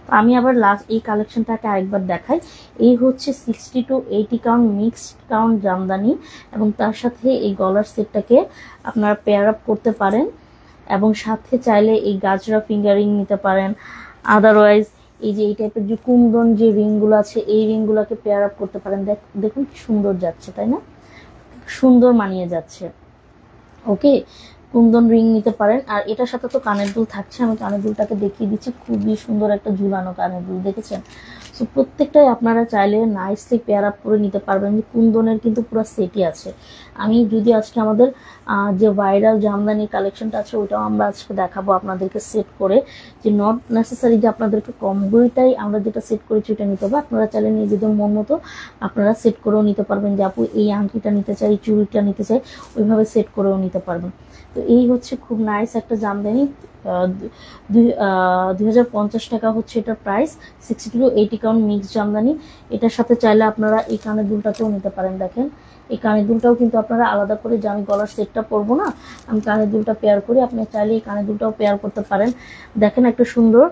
তো আমি আবার লাস্ট এই কালেকশনটাকে আরেকবার দেখাই। এই হচ্ছে 60 to 80 count mixed count Jamdani এবং তার সাথে এই গলার সেটটাকে আপনারা পেয়ার আপ করতে পারেন এবং সাথে চাইলে এই গাজরা ফিঙ্গারিং নিতে পারেন। আদারওয়াইজ এই যে এই টাইপের যে কুন্দন যে রিংগুলো আছে এই রিংগুলোকে পেয়ার আপ করতে পারেন। দেখুন কি সুন্দর যাচ্ছে, তাই না? সুন্দর মানিয়ে যাচ্ছে, ওকে? কুন্দন রিং নিতে পারেন। আর এটার সাথে তো কানের দুল থাকছে, আমি কানের দুলটাকে দেখিয়ে দিচ্ছি, খুবই সুন্দর একটা ঝুলানো কানের দুল, দেখেছেন? সো প্রত্যেকটাই আপনারা চাইলে নাইসলি পেয়ার আপ করে নিতে পারবেন। কুন্দনের কিন্তু পুরো সেটই আছে। আমি যদি আজকে আমাদের যে ভাইরাল জামদানি কালেকশনটা আছে ওইটাও আমরা আজকে দেখাবো আপনাদেরকে সেট করে, যে নট নেসেসারি যে আপনাদেরকে কম্বোটাই আমরা যেটা সেট করেছি ওটা নিতে হবে। আপনারা চাইলে নিজেদের মন মতো আপনারা সেট করেও নিতে পারবেন, যে আপু এই আংটিটা নিতে চাই, এই চুড়িটা নিতে চাই, ওইভাবে সেট করেও নিতে পারবেন। তো এই হচ্ছে খুব নাইস একটা জামদানি, 2050 টাকা হচ্ছে এটার price. 60 to 80 count mix Jamdani. এটার সাথে চাইলে আপনারা এই কানের দুলটাকেও নিতে পারেন। দেখেন এই কানের দুলটাও কিন্তু আপনারা আলাদা করে, যে আমি গলার সেটটা পরবো না, আমি কানের দুলটা পেয়ার করি, আপনি চাইলে এই কানের দুলটাও পেয়ার করতে পারেন। দেখেন একটা সুন্দর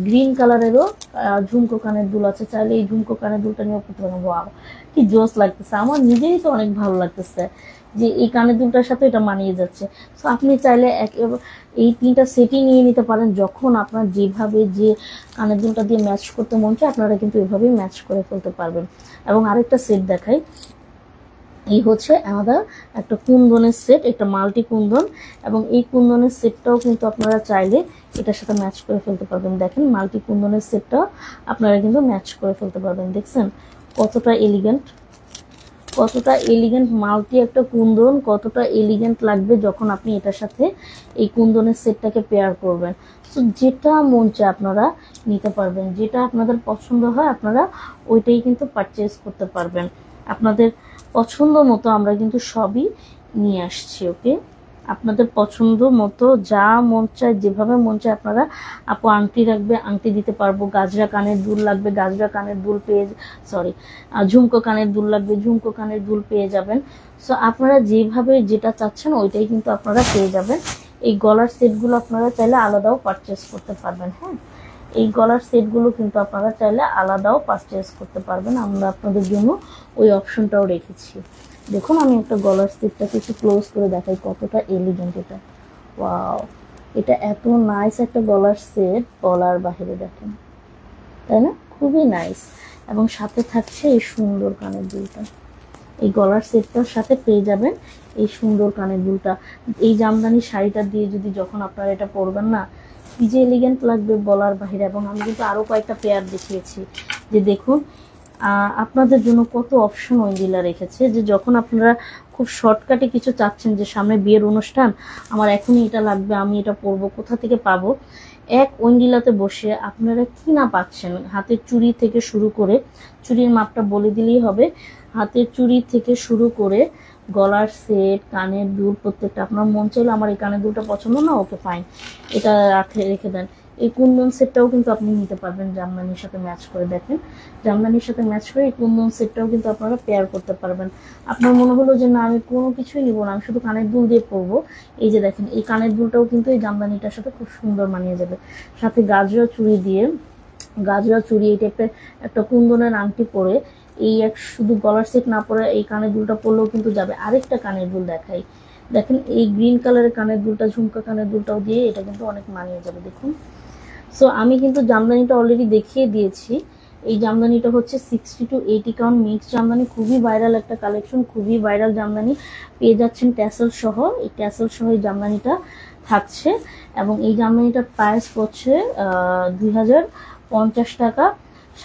গ্রিন কালারেরও ঝুমকো কানের দুল আছে, চাইলে এই ঝুমকো কানের দুলটা নিয়েও করতে পারেন। ওয়াও কি জোস লাগতেছে, আমার নিজেই তো অনেক ভালো লাগতেছে যে এই কানের দুলটার সাথে এটা মানিয়ে যাচ্ছে। সো আপনি চাইলে এই তিনটা সেটই নিয়ে নিতে পারেন, যখন আপনার যেভাবে যে কানের দুলটা দিয়ে ম্যাচ করতে মন চায় আপনারা কিন্তু এভাবেই ম্যাচ করে ফেলতে পারবেন। এবং আরেকটা সেট দেখাই, এই হচ্ছে আমাদের একটা কুন্দনের সেট, একটা মাল্টি কুন্দন, এবং এই কুন্দনের সেটটাও কিন্তু আপনারা চাইলে এটার সাথে ম্যাচ করে ফেলতে পারবেন। দেখেন মাল্টি কুন্দনের সেটটাও আপনারা কিন্তু ম্যাচ করে ফেলতে পারবেন। দেখছেন কতটা এলিগেন্ট, কতটা এলিগেন্ট মাল্টি একটা কুন্দন, কতটা এলিগেন্ট লাগবে যখন আপনি এটার সাথে এই কুন্দনের সেটটাকে পেয়ার করবেন। তো যেটা মন চায় আপনারা নিতে পারবেন, যেটা আপনাদের পছন্দ হয় আপনারা ওইটাই কিন্তু পারচেজ করতে পারবেন। আপনাদের পছন্দ মতো আমরা কিন্তু সবই নিয়ে আসছি, ওকে? আপনাদের পছন্দ মতো যা মন চায় যেভাবে মন চায় আপনারা, আপু আংটি রাখবে আংটি দিতে পারবো, গাজরা কানের দুল লাগবে গাজরা কানের দুল পেয়ে, সরি ঝুমকো কানের দুল লাগবে ঝুমকো কানের দুল পেয়ে যাবেন। সো আপনারা যেভাবে যেটা চাচ্ছেন ওইটাই কিন্তু আপনারা পেয়ে যাবেন। এই গলার সেটগুলো আপনারা চাইলে আলাদাও পারচেস করতে পারবেন। হ্যাঁ, এই গলার সেটগুলো কিন্তু আপনারা চাইলে আলাদাও পারচেস করতে পারবেন, আমরা আপনাদের জন্য ওই অপশনটাও রেখেছি। দেখুন আমি একটা গলার সেটটাকে একটু ক্লোজ করে দেখাই কতটা এলিগেন্ট এটা। ওয়াও, এটা এত নাইস একটা গলার সেট বলার বাহিরে, দেখেন তাই না? খুবই নাইস। এবং সাথে থাকছে এই সুন্দর কানের দুলটা। এই গলার সেটটার সাথে পেয়ে যাবেন এই সুন্দর কানের দুলটা। এই জামদানি শাড়িটা দিয়ে যদি যখন আপনারা এটা পরবেন না, কি যে এলিগেন্ট লাগবে বলার বাহিরে। এবং আমি কিন্তু আরও কয়েকটা পেয়ার দেখিয়েছি, যে দেখুন আপনাদের জন্য কত অপশন ওইন্ডিলা রেখেছে, যে যখন আপনারা খুব শর্টকাটে কিছু চাচ্ছেন, যে সামনে বিয়ের অনুষ্ঠান, আমার এখনই এটা লাগবে, আমি এটা পরবো, কোথা থেকে পাবো, এক ওইন্ডিলাতে বসে আপনারা কি না পাচ্ছেন। হাতের চুড়ি থেকে শুরু করে, চুড়ির মাপটা বলে দিলেই হবে, হাতের চুড়ি থেকে শুরু করে গলার সেট, কানের দুল, প্রত্যেকটা আপনার মন চাইলে আমার এই কানের দুলটা পছন্দ না, ওকে ফাইন, এটা রেখে দেন। এই কুন্দন সেটটাও কিন্তু আপনি নিতে পারবেন জামদানির সাথে ম্যাচ করে। দেখেন জামদানির সাথে ম্যাচ করে এই কুন্দন সেটটাও কিন্তু আপনারা পেয়ার করতে পারবেন। আপনার মনে হলো যে না আমি কোনো কিছুই নিব না, আমি শুধু কানের দুল দিয়ে পরবো, এই যে দেখেন এই কানের দুলটাও কিন্তু এই জামদানিটার সাথে খুব সুন্দর মানিয়ে যাবে। সাথে গাজরা চুড়ি দিয়ে, গাজরা চুড়ি এই টাইপের একটা কুন্দনের আংটি পরে, এই এক শুধু গলার সেট না পরে এই কানের দুলটা পরলেও কিন্তু যাবে। আরেকটা কানের দুল দেখাই, দেখেন এই গ্রিন কালারের কানের দুলটা, ঝুমকা কানের দুলটাও দিয়ে এটা কিন্তু অনেক মানিয়ে যাবে। দেখুন, সো আমি কিন্তু জামদানিটা অলরেডি দেখিয়ে দিয়েছি। এই জামদানিটা হচ্ছে 60 to 80 কাউন্ট মিক্স জামদানি, খুবই ভাইরাল একটা কালেকশন, খুবই ভাইরাল জামদানি। পেয়ে যাচ্ছেন ট্যাসেল সহ, এই ট্যাসেল সহ এই জামদানিটা থাকছে। এবং এই জামদানিটার প্রাইস হচ্ছে 2050 টাকা।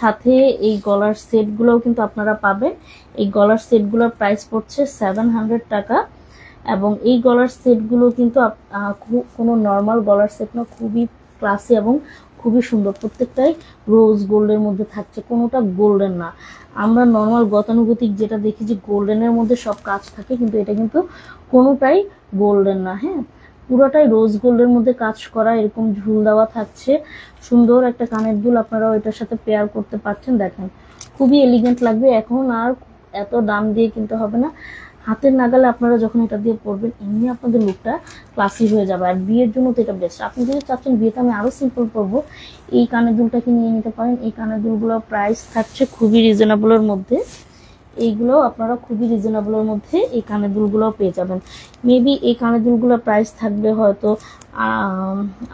সাথে এই গলার সেটগুলোও কিন্তু আপনারা পাবেন। এই গলার সেটগুলোর প্রাইস পড়ছে 700 টাকা। এবং এই গলার সেটগুলো কিন্তু কোনো নর্মাল গলার সেট না, খুবই ক্লাসি এবং খুবই সুন্দর। প্রত্যেকটাই রোজ গোল্ডের মধ্যে থাকছে, কোনোটা গোল্ডেন না। আমরা নর্মাল গতানুগতিক যেটা দেখি যে গোল্ডেনের মধ্যে সব কাজ থাকে, কিন্তু এটা কিন্তু কোনোটাই গোল্ডেন না। হ্যাঁ, পুরোটাই রোজ গোল্ডের মধ্যে কাজ করা, এরকম ঝুল দেওয়া থাকছে। সুন্দর একটা কানের দুল আপনারাও এটার সাথে পেয়ার করতে পারছেন। দেখেন খুবই এলিগেন্ট লাগবে। এখন আর এত দাম দিয়ে কিনতে হবে না, হাতের নাগালে আপনারা যখন এটা দিয়ে পরবেন, এমনি আপনাদের লুকটা ক্লাসি হয়ে যাবে। আর বিয়ের জন্য তো এটা বেস্ট। আপনি যদি চাচ্ছেন বিয়েতে আমি আরও সিম্পল পরবো, এই কানের দুলটাকে নিয়ে নিতে পারেন। এই কানের দুলগুলো প্রাইস থাকছে খুবই রিজনেবলের মধ্যে, এইগুলো আপনারা খুবই রিজনেবলের মধ্যে এই কানের দুলগুলো পেয়ে যাবেন। মেবি এই কানের দুলগুলোর প্রাইস থাকবে হয়তো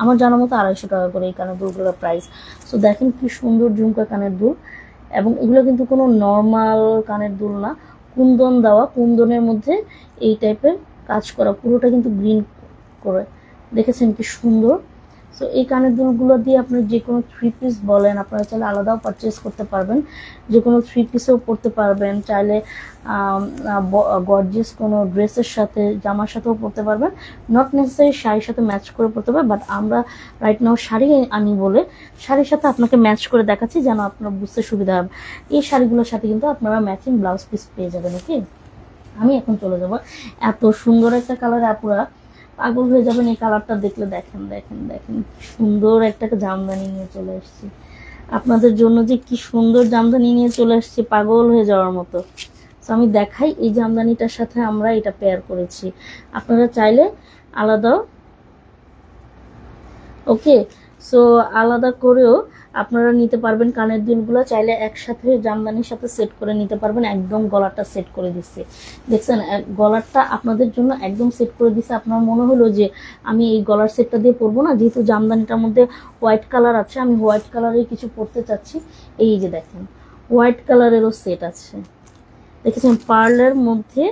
আমার জানা মতো 250 টাকা করে এই কানের দুলগুলোর প্রাইস। সো দেখেন কি সুন্দর ঝুমকা কানের দুল। এবং এগুলো কিন্তু কোনো নর্মাল কানের দুল না, কুন্দন দেওয়া, কুন্দনের মধ্যে এই টাইপের কাজ করা, পুরোটা কিন্তু গ্রিন করে, দেখেছেন কি সুন্দর। সো এই কানের দুলগুলো দিয়ে আপনার যে কোনো 3 পিস বলেন, আপনারা চাইলে আলাদাও পারচেস করতে পারবেন, যে কোনো 3 পিসেও পরতে পারবেন, চাইলে গর্জিয়াস কোনো ড্রেসের সাথে, জামার সাথেও পরতে পারবেন, নট নেসেসারি শাড়ির সাথে ম্যাচ করে পরতে পারবেন। বাট আমরা রাইট নাও শাড়ি আনি বলে শাড়ির সাথে আপনাকে ম্যাচ করে দেখাচ্ছি, যেন আপনার বুঝতে সুবিধা হবে। এই শাড়িগুলোর সাথে কিন্তু আপনারা ম্যাচিং ব্লাউজ পিস পেয়ে যাবেন। ওকে, আমি এখন চলে যাব। এত সুন্দর একটা কালার, আপুরা পাগল হয়ে যাবেন এই কালারটা দেখলে। দেখেন দেখেন দেখেন সুন্দর একটা জামদানি নিয়ে চলে এসেছি আপনাদের জন্য, যে কি সুন্দর জামদানি নিয়ে চলে এসেছি, পাগল হয়ে যাওয়ার মতো। তো আমি দেখাই, এই জামদানিটার সাথে আমরা এটা পেয়ার করেছি। আপনারা চাইলে আলাদাও, ওকে, সো আলাদা করেও আপনারা নিতে পারবেন কানের দুলগুলো, চাইলে একসাথে জামদানির সাথে সেট করে নিতে পারবেন। একদম গলাটা সেট করে দিচ্ছে, দেখছেন গলারটা আপনাদের জন্য একদম সেট করে দিচ্ছে। আপনার মনে হলো যে আমি এই গলার সেটটা দিয়ে পরবো না, যেহেতু জামদানিটার মধ্যে হোয়াইট কালার আছে, আমি হোয়াইট কালারের কিছু পরতে চাচ্ছি। এই যে দেখেন হোয়াইট কালারেরও সেট আছে, দেখেছেন পার্লের মধ্যে।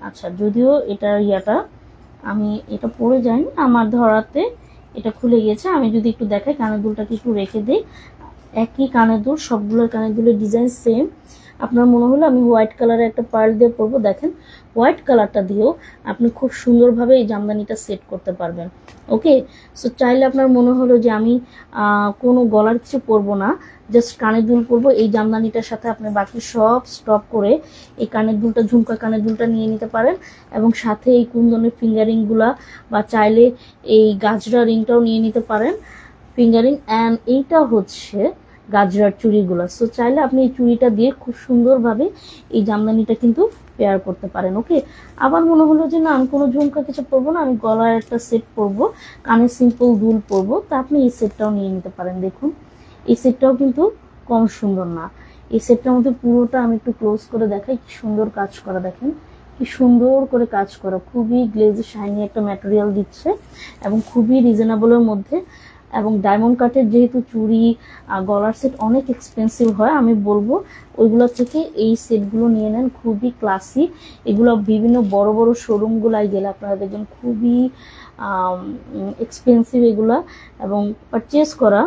আচ্ছা, যদিও এটার ইয়াটা আমি এটা পরে যাইনি, আমার ধরাতে এটা খুলে গেছে। আমি যদি একটু দেখাই, কানের দুলটাকে একটু রেখে দিই, একই কানের দুল, সবগুলোর কানের দুলের ডিজাইন সেম। আপনার মনে হলো আমি হোয়াইট কালারের একটা পার্ল দিয়ে পরবো, দেখেন হোয়াইট কালারটা দিয়েও আপনি খুব সুন্দরভাবে এই জামদানিটা সেট করতে পারবেন। ওকে, সো চাইলে আপনার মনে হলো যে আমি কোনো গলার কিছু পরবো না, জাস্ট কানের দুল পরবো, এই জামদানিটার সাথে আপনি বাকি সব স্টপ করে এই কানের দুলটা, ঝুমকা কানের দুলটা নিয়ে নিতে পারেন। এবং সাথে এই কুন্দনের ফিঙ্গারিংগুলা, বা চাইলে এই গাজরা রিংটাও নিয়ে নিতে পারেন, ফিঙ্গারিং। অ্যান্ড এইটা হচ্ছে গাজরার চুড়িগুলো। সো চাইলে আপনি এই চুড়িটা দিয়ে খুব সুন্দরভাবে এই জামদানিটা কিন্তু পেয়ার করতে পারেন। ওকে, আবার মনে হলো যে না আমি কোনো ঝুমকা কিছু পরবো না, আমি গলায় একটা সেট পরবো, কানে সিম্পল দুল পরবো, তা আপনি এই সেটটাও নিয়ে নিতে পারেন। দেখুন এই সেটটাও কিন্তু কম সুন্দর না। এই সেটটার মধ্যে পুরোটা আমি একটু ক্লোজ করে দেখাই, কি সুন্দর কাজ করা, দেখেন কি সুন্দর করে কাজ করা, খুবই গ্লেজি শাইনি একটা ম্যাটেরিয়াল দিচ্ছে এবং খুবই রিজনেবলের মধ্যে। এবং ডায়মন্ড কাটের যেহেতু চুড়ি গলার সেট অনেক এক্সপেন্সিভ হয়, আমি বলবো ওইগুলো থেকে এই সেটগুলো নিয়ে নেন, খুবই ক্লাসি। এগুলো বিভিন্ন বড় বড় শোরুমগুলাই গেলে আপনারা দেখবেন খুবই এক্সপেন্সিভ এগুলা, এবং পারচেস করা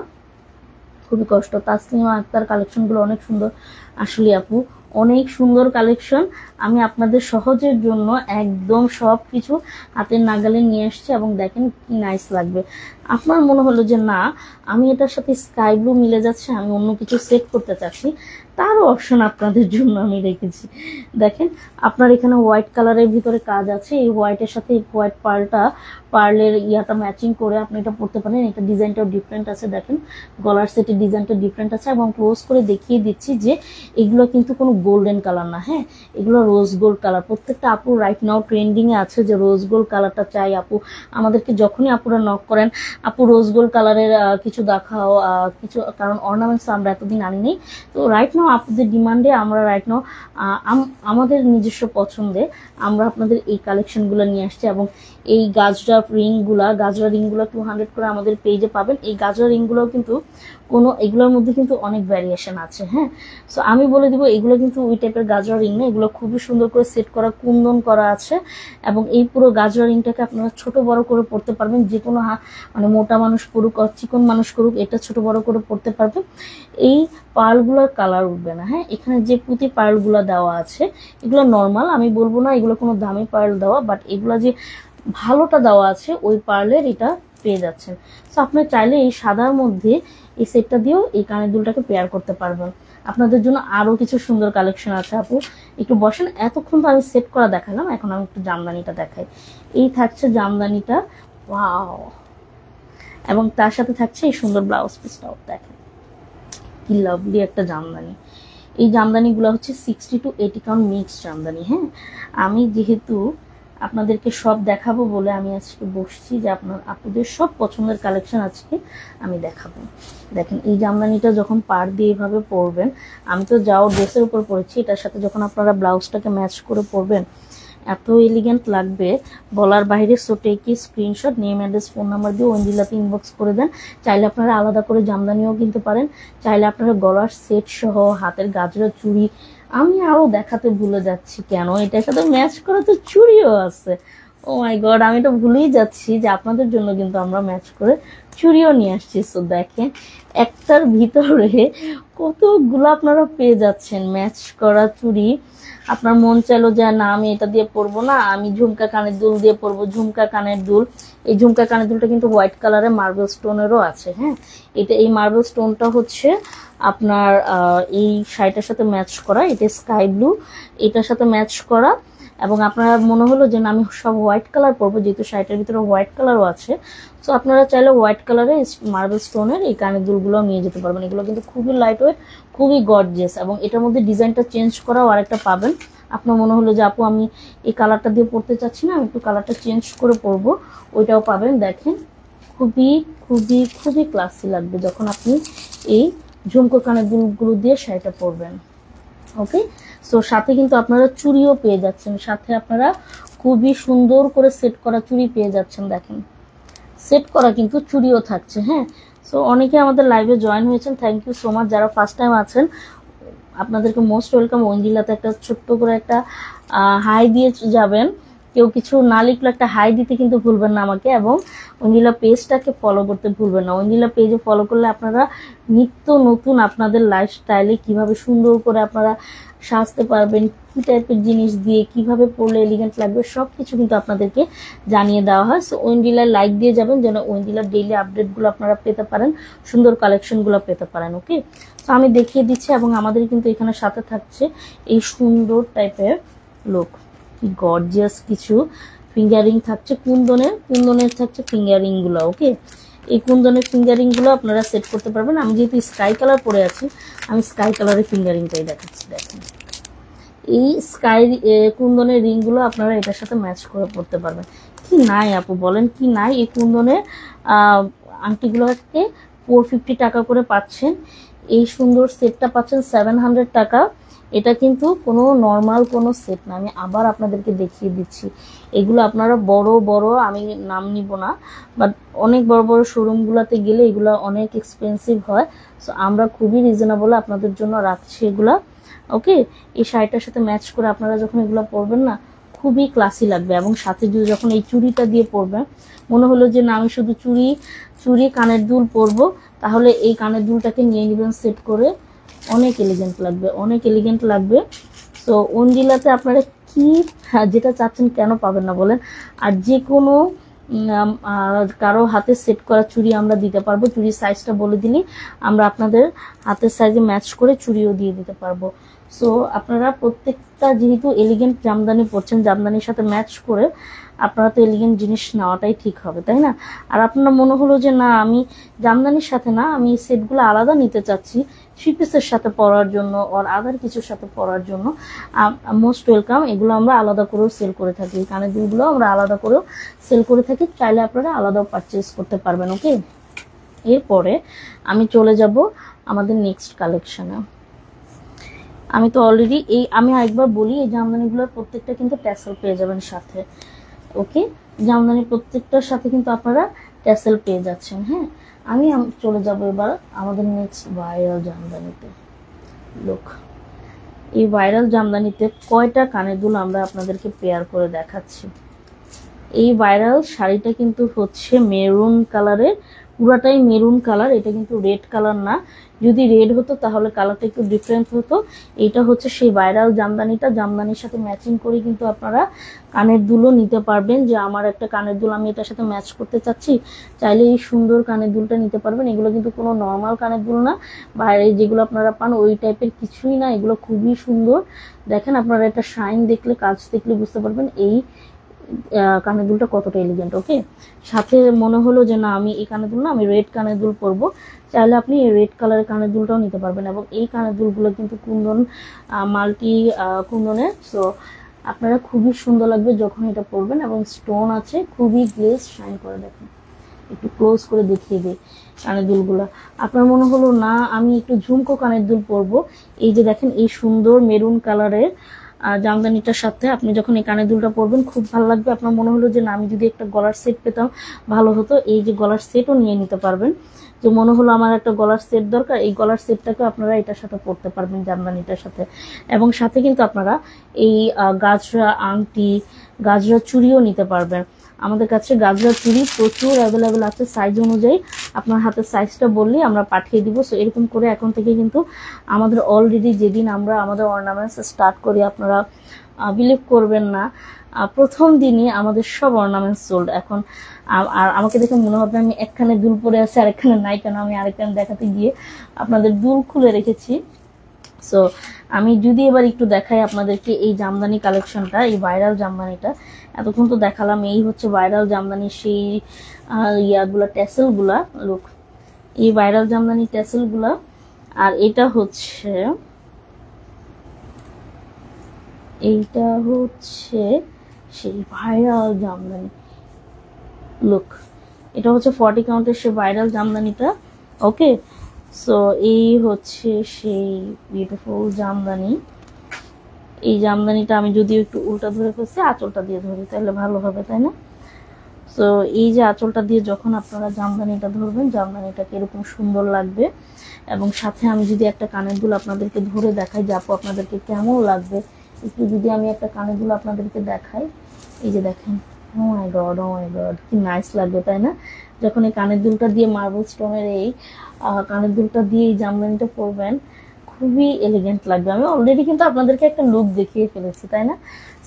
খুবই কষ্ট। তাসলিমা আক্তার কালেকশনগুলো অনেক সুন্দর, আসলে আপু অনেক সুন্দর কালেকশন। আমি আপনাদের সহজের জন্য একদম সব কিছু হাতের নাগালে নিয়ে আসছি, এবং দেখেন কি নাইস লাগবে। আপনার মনে হলো যে না আমি এটার সাথে স্কাই ব্লু মিলে যাচ্ছে, আমি অন্য কিছু সেট করতে চাচ্ছি, তারও অপশন আপনাদের জন্য আমি রেখেছি। দেখেন আপনার এখানে হোয়াইট কালারের ভিতরে কাজ আছে, এই হোয়াইটের সাথে হোয়াইট পার্লের ইয়াটা ম্যাচিং করে আপনি এটা পরতে পারেন। এটা ডিজাইনটাও ডিফারেন্ট আছে, দেখেন গলার সেটের ডিজাইনটা ডিফারেন্ট আছে, এবং ক্লোজ করে দেখিয়ে দিচ্ছি যে এগুলো কিন্তু কোনো গোল্ডেন কালার না, হ্যাঁ এগুলো রোজ গোল্ড কালার। প্রত্যেকটা আপু রাইট নাও ট্রেন্ডিংয়ে আছে যে রোজ গোল্ড কালারটা চাই আপু। আমাদেরকে যখনই আপুরা নক করেন আপু রোজ গোল্ড কালারের কিছু দেখাও কিছু, কারণ অর্নামেন্টস আমরা এতদিন আনি নেই। তো রাইট নাও আপনাদের ডিমান্ডে আমরা রাইট নাও আমাদের নিজস্ব পছন্দে আমরা আপনাদের এই কালেকশনগুলো নিয়ে আসছি। এবং এই গাজরা রিংগুলো 200 করে আমাদের পেজে পাবেন। এই গাজরা রিংগুলো কিন্তু এগুলোর মধ্যে কিন্তু অনেক ভ্যারিয়েশন আছে, হ্যাঁ। সো আমি বলে দিব এগুলো কিন্তু ওই টাইপের গাজরা রিং না, এগুলো খুবই সুন্দর করে সেট করা, কুন্দন করা আছে। এবং এই পুরো গাজরা রিংটাকে আপনারা ছোট বড় করে পড়তে পারবেন, যে কোনো মানে মোটা মানুষ পড়ুক আর চিকন মানুষ করুক, এটা ছোট বড় করে পড়তে পারবেন। এই পার্লগুলোর কালার উঠবে না, হ্যাঁ। এখানে যে পুঁতি পার্লগুলো দেওয়া আছে এগুলো নর্মাল, আমি বলবো না এগুলো কোনো দামি পার্ল দেওয়া, বাট এগুলো যে ভালোটা দেওয়া আছে ওই পার্লের এটা পেয়ে যাচ্ছেন। সো আপনি চাইলে এই সাদার মধ্যে এই সেটটা দিয়েও এই কানের দুলটাকে পেয়ার করতে পারবেন। আপনাদের জন্য আরো কিছু সুন্দর কালেকশন আছে আপু, একটু বসেন। এতক্ষণ তো আমি সেট করা দেখালাম, এখন আমি একটু জামদানিটা দেখাই। এই থাকছে জামদানিটা, ওয়াও, এবং তার সাথে থাকছে এই সুন্দর ব্লাউজ পিসটাও, দেখেন কি লাভলি একটা জামদানি। এই জামদানিগুলো হচ্ছে 60 to 80 কাউন্ট মিক্স জামদানি, হ্যাঁ। আমি যেহেতু আপনাদেরকে সব দেখাবো বলে আমি আজকে বসছি যে আপনাদের সব পছন্দের কালেকশন আজকে আমি দেখাবো। দেখেন এই জামদানিটা যখন পাড় দিয়ে এইভাবে পরবেন, আমি তো যাও ড্রেসের উপর পরেছি, এটার সাথে যখন আপনারা ব্লাউজটাকে ম্যাচ করে পরবেন এত এলিগেন্ট লাগবে বলার বাইরে। So take screenshot, name address phone number দিয়ে ওয়েন্ডিলাতে ইনবক্স করে দেন। চাইলে আপনারা আলাদা করে জামদানিও কিনতে পারেন, চাইলে আপনারা গলার সেট সহ হাতের গাজরা চুড়ি, আমি আরো দেখাতে ভুলে যাচ্ছি কেন, এটার সাথে ম্যাচ করা তো চুড়িও আছে। ও মাই গড, আমি তো ভুলেই যাচ্ছি যে আপনাদের জন্য কিন্তু আমরা ম্যাচ করে চুড়িও নিয়ে আসছি। সো দেখেন একটার ভিতরে কতগুলো আপনারা পেয়ে যাচ্ছেন ম্যাচ করা চুড়ি। আপনার মন চাইলো যে না আমি এটা দিয়ে পরবো না, আমি ঝুমকা কানের দুল দিয়ে পরবো, ঝুমকা কানের দুল। এই ঝুমকা কানের দুলটা কিন্তু হোয়াইট কালারে মার্বেল স্টোনেরও আছে, হ্যাঁ। এই মার্বেল স্টোনটা হচ্ছে আপনার এই শাড়িটার সাথে ম্যাচ করা, এটা স্কাই ব্লু, এটার সাথে ম্যাচ করা। এবং আপনারা মনে হলো যে না আমি সব হোয়াইট কালার পরবো, যেহেতু শাড়িটার ভিতরে হোয়াইট কালারও আছে, সো আপনারা চাইলে হোয়াইট কালারে মার্বেল স্টোনের এই কানের দুলগুলো নিয়ে যেতে পারবেন। এগুলো কিন্তু খুবই লাইট ওয়েট, খুবই গর্জিয়াস, এবং এটার মধ্যে ডিজাইনটা চেঞ্জ করাও আরেকটা পাবেন। আপনার মনে হলো যে আপু আমি এই কালারটা দিয়ে পরতে চাচ্ছি না, আমি একটু কালারটা চেঞ্জ করে পরবো, ওইটাও পাবেন। দেখেন খুবই খুবই খুবই ক্লাসি লাগবে যখন আপনি এই ঝুমকো কানের দুলগুলো দিয়ে শাড়িটা পরবেন, ওকে। সো সাথে কিন্তু আপনারা চুড়িও পেয়ে যাচ্ছেন, সাথে আপনারা খুবই সুন্দর করে সেট করা চুড়ি পেয়ে যাচ্ছেন। দেখেন সেট করা কিন্তু চুড়িও থাকছে, হ্যাঁ। সো অনেকে আমাদের লাইভে জয়েন হয়েছেন, থ্যাংক ইউ সো মাচ। যারা ফার্স্ট টাইম আছেন আপনাদেরকে মোস্ট ওয়েলকাম। ওয়েন্ডিলাতে একটা ছোট্ট করে একটা হাই দিয়ে যাবেন, কেউ কিছু না লিখলে একটা হাই দিতে কিন্তু ভুলবেন না আমাকে, এবং ওয়েন্ডিলা পেজটাকে ফলো করতে ভুলবেন না। ওয়েন্ডিলা পেজে ফলো করলে আপনারা নিত্য নতুন আপনাদের লাইফস্টাইলে কিভাবে সুন্দর করে আপনারা সাজতে পারবেন, কি টাইপের জিনিস দিয়ে কিভাবে পরলে এলিগেন্ট লাগবে, সব কিছু কিন্তু আপনাদেরকে জানিয়ে দেওয়া হয়। সো ওয়েন্ডিলার লাইক দিয়ে যাবেন যেন ওয়েন্ডিলার ডেইলি আপডেটগুলো আপনারা পেতে পারেন, সুন্দর কালেকশনগুলো পেতে পারেন, ওকে। তো আমি দেখিয়ে দিচ্ছি, এবং আমাদের কিন্তু এখানে সাথে থাকছে এই সুন্দর টাইপের লুক, কি গর্জিয়াস কিছু ফিঙ্গারিং থাকছে, কুন্দনের থাকছে ফিঙ্গারিংগুলো, ওকে। এই কুন্দনের ফিঙ্গারিংগুলো আপনারা সেট করতে পারবেন। আমি যেহেতু স্কাই কালার পরে আছি, আমি স্কাই কালারের ফিঙ্গারিংটাই দেখাচ্ছি। দেখেন এই স্কাই কুন্দনের রিংগুলো আপনারা এটার সাথে ম্যাচ করে পরতে পারবেন। কি নাই আপু বলেন, কি নাই। এই কুন্দনের আংটিগুলোকে 450 টাকা করে পাচ্ছেন, এই সুন্দর সেটটা পাচ্ছেন 700 টাকা, এটা কিন্তু কোনো নর্মাল কোনো সেট না, আমি আবার আপনাদেরকে দেখিয়ে দিচ্ছি। এগুলো আপনারা বড় বড়, আমি নাম নিব না, বাট অনেক বড় বড় শোরুমগুলোতে গেলে এগুলো অনেক এক্সপেন্সিভ হয়। সো আমরা খুবই রিজনেবল আপনাদের জন্য রাখছি এগুলা। ওকে, এই শাড়িটার সাথে ম্যাচ করে আপনারা যখন এগুলো পরবেন না, খুবই ক্লাসি লাগবে। এবং সাথে যদি যখন এই চুড়িটা দিয়ে পরবেন, মনে হলো যে না আমি শুধু চুড়ি কানের দুল পরবো, তাহলে এই কানের দুলটাকে নিয়ে নেবেন সেট করে, অনেক এলিগেন্ট লাগবে, অনেক এলিগেন্ট লাগবে। সো ওন্ডিলাতে আপনারা কি যেটা চাচ্ছেন কেন পাবেন না বলেন। আর যে কোনো কারো হাতে সেট করা চুড়ি আমরা দিতে পারবো, চুড়ির সাইজটা বলে দিলেই আমরা আপনাদের হাতের সাইজে ম্যাচ করে চুড়িও দিয়ে দিতে পারবো। সো আপনারা প্রত্যেকটা যেহেতু এলিগেন্ট জামদানি পরছেন, জামদানির সাথে ম্যাচ করে আপনারা তো এলিগেন্ট জিনিস নেওয়াটাই ঠিক হবে, তাই না? আর আপনার মনে হলো যে না আমি জামদানির সাথে না, আমি সেটগুলো আলাদা নিতে চাচ্ছি থ্রি পিসের সাথে পরার জন্য আর আদার কিছুর সাথে পরার জন্য, মোস্ট ওয়েলকাম। এগুলো আমরা আলাদা করেও সেল করে থাকি, কানের দুলগুলো আমরা আলাদা করেও সেল করে থাকি, চাইলে আপনারা আলাদাও পারচেজ করতে পারবেন। ওকে, এরপরে আমি চলে যাব আমাদের নেক্সট কালেকশনে। আমি তো অলরেডি আমি আরেকবার বলি, এই জামদানিগুলোর প্রত্যেকটা কিন্তু ট্যাসেল পেয়ে যাবেন সাথে। ওকে, জামদানি প্রত্যেকটার সাথে কিন্তু আপনারা ট্যাসেল পেয়ে যাচ্ছেন। হ্যাঁ, আমি চলে যাব এবার আমাদের নেক্সট ভাইরাল জামদানিতে। লোক, এই ভাইরাল জামদানিতে কয়টা কানের দুল আমরা আপনাদেরকে পেয়ার করে দেখাচ্ছি। এই ভাইরাল শাড়িটা কিন্তু হচ্ছে মেরুন কালারের, পুরাটাই মেরুন কালার, এটা কিন্তু রেড কালার না। যদি রেড হতো তাহলে কালারটা একটু ডিফারেন্ট হতো। এইটা হচ্ছে সেই ভাইরাল জামদানিটা, জামদানির সাথে ম্যাচিং করে কিন্তু আপনারা কানের দুলও নিতে পারবেন। যে আমার একটা কানের দুল আমি এটার সাথে ম্যাচ করতে চাচ্ছি, চাইলে এই সুন্দর কানের দুলটা নিতে পারবেন। এগুলো কিন্তু কোনো নর্মাল কানের দুল না, বাইরে যেগুলো আপনারা পান ওই টাইপের কিছুই না, এগুলো খুবই সুন্দর। দেখেন আপনারা এটা শাইন দেখলে, কাজ দেখলে বুঝতে পারবেন এই কানের দুলটা কতটা এলিগেন্ট। ওকে, সাথে মনে হলো যে না আমি এই কানের দুল না, আমি রেড কানের দুল পরবো, চাইলে আপনি এই রেড কালারের কানের দুলটাও নিতে পারবেন। এবং এই কানের দুলগুলো কিন্তু কুন্দন, মাল্টি কুন্দনের। সো আপনারা খুবই সুন্দর লাগবে যখন এটা পরবেন, এবং স্টোন আছে, খুবই গ্লেজ শাইন করে। দেখেন একটু ক্লোজ করে দেখিয়ে দিই কানের দুলগুলো। আপনার মনে হলো না আমি একটু ঝুমকো কানের দুল পরবো, এই যে দেখেন এই সুন্দর মেরুন কালারের জামদানিটার সাথে আপনি যখন এই কানের দুলটা পরবেন খুব ভালো লাগবে। আপনার মনে হলো যে না আমি যদি একটা গলার সেট পেতাম ভালো হতো, এই যে গলার সেটও নিয়ে নিতে পারবেন। যে মনে হলো আমার একটা গলার সেট দরকার, এই গলার সেটটাকে আপনারা এটার সাথে পরতে পারবেন জামদানিটার সাথে। এবং সাথে কিন্তু আপনারা এই গাজরা আংটি, গাজরা চুড়িও নিতে পারবেন। আমাদের কাছে গাজরা চুড়ি প্রচুর অ্যাভেলেবেল আছে, সাইজ অনুযায়ী আপনার হাতের সাইজটা বললেই আমরা পাঠিয়ে দিব। সো এরকম করে এখন থেকে কিন্তু আমাদের অলরেডি যেদিন আমরা আমাদের অর্নামেন্টস স্টার্ট করি, আপনারা বিলিভ করবেন না, প্রথম দিনই আমাদের সব অর্নামেন্টস সোল্ড। এখন আর আমাকে দেখে মনে হবে আমি একখানে দুল পরে আছি আর একখানে নাই, কেন আমি আরেকখানে দেখাতে গিয়ে আপনাদের দুল খুলে রেখেছি। সো আমি যদি এবার একটু দেখাই আপনাদেরকে এই জামদানি কালেকশনটা, এই ভাইরাল জামদানিটা। এতক্ষণ তো দেখালাম এই হচ্ছে ভাইরাল জামদানি সেই ইয়াগুলা, ট্যাসেলগুলা। লুক, এই ভাইরাল জামদানি ট্যাসেলগুলা। আর এইটা হচ্ছে সেই ভাইরাল জামদানি। লুক, এটা হচ্ছে 40 কাউন্টের সেই ভাইরাল জামদানিটা। ওকে, সো এই হচ্ছে সেই বিউটিফুল জামদানি। এই জামদানিটা আমি যদি একটু উল্টা ধরে ফেলছি, আঁচলটা দিয়ে ধরি তাহলে ভালো হবে, তাই না? সো এই যে আঁচলটা দিয়ে যখন আপনারা জামদানিটা ধরবেন, জামদানিটাকে এরকম সুন্দর লাগবে। এবং সাথে আমি যদি একটা কানের দুল আপনাদেরকে ধরে দেখাই যে আপু আপনাদেরকে কেমন লাগবে, একটু যদি আমি একটা কানের দুল আপনাদেরকে দেখাই, এই যে দেখেন, ও মাই গড, ও মাই গড, কি নাইস লাগবে, তাই না? যখন এই কানের দুলটা দিয়ে, মার্বেল স্টোনের এই কানের দুলটা দিয়ে এই জামদানিটা পরবেন, খুবই এলিগেন্ট লাগবে। আমি অলরেডি কিন্তু আপনাদেরকে একটা লুক দেখিয়ে ফেলেছি, তাই না?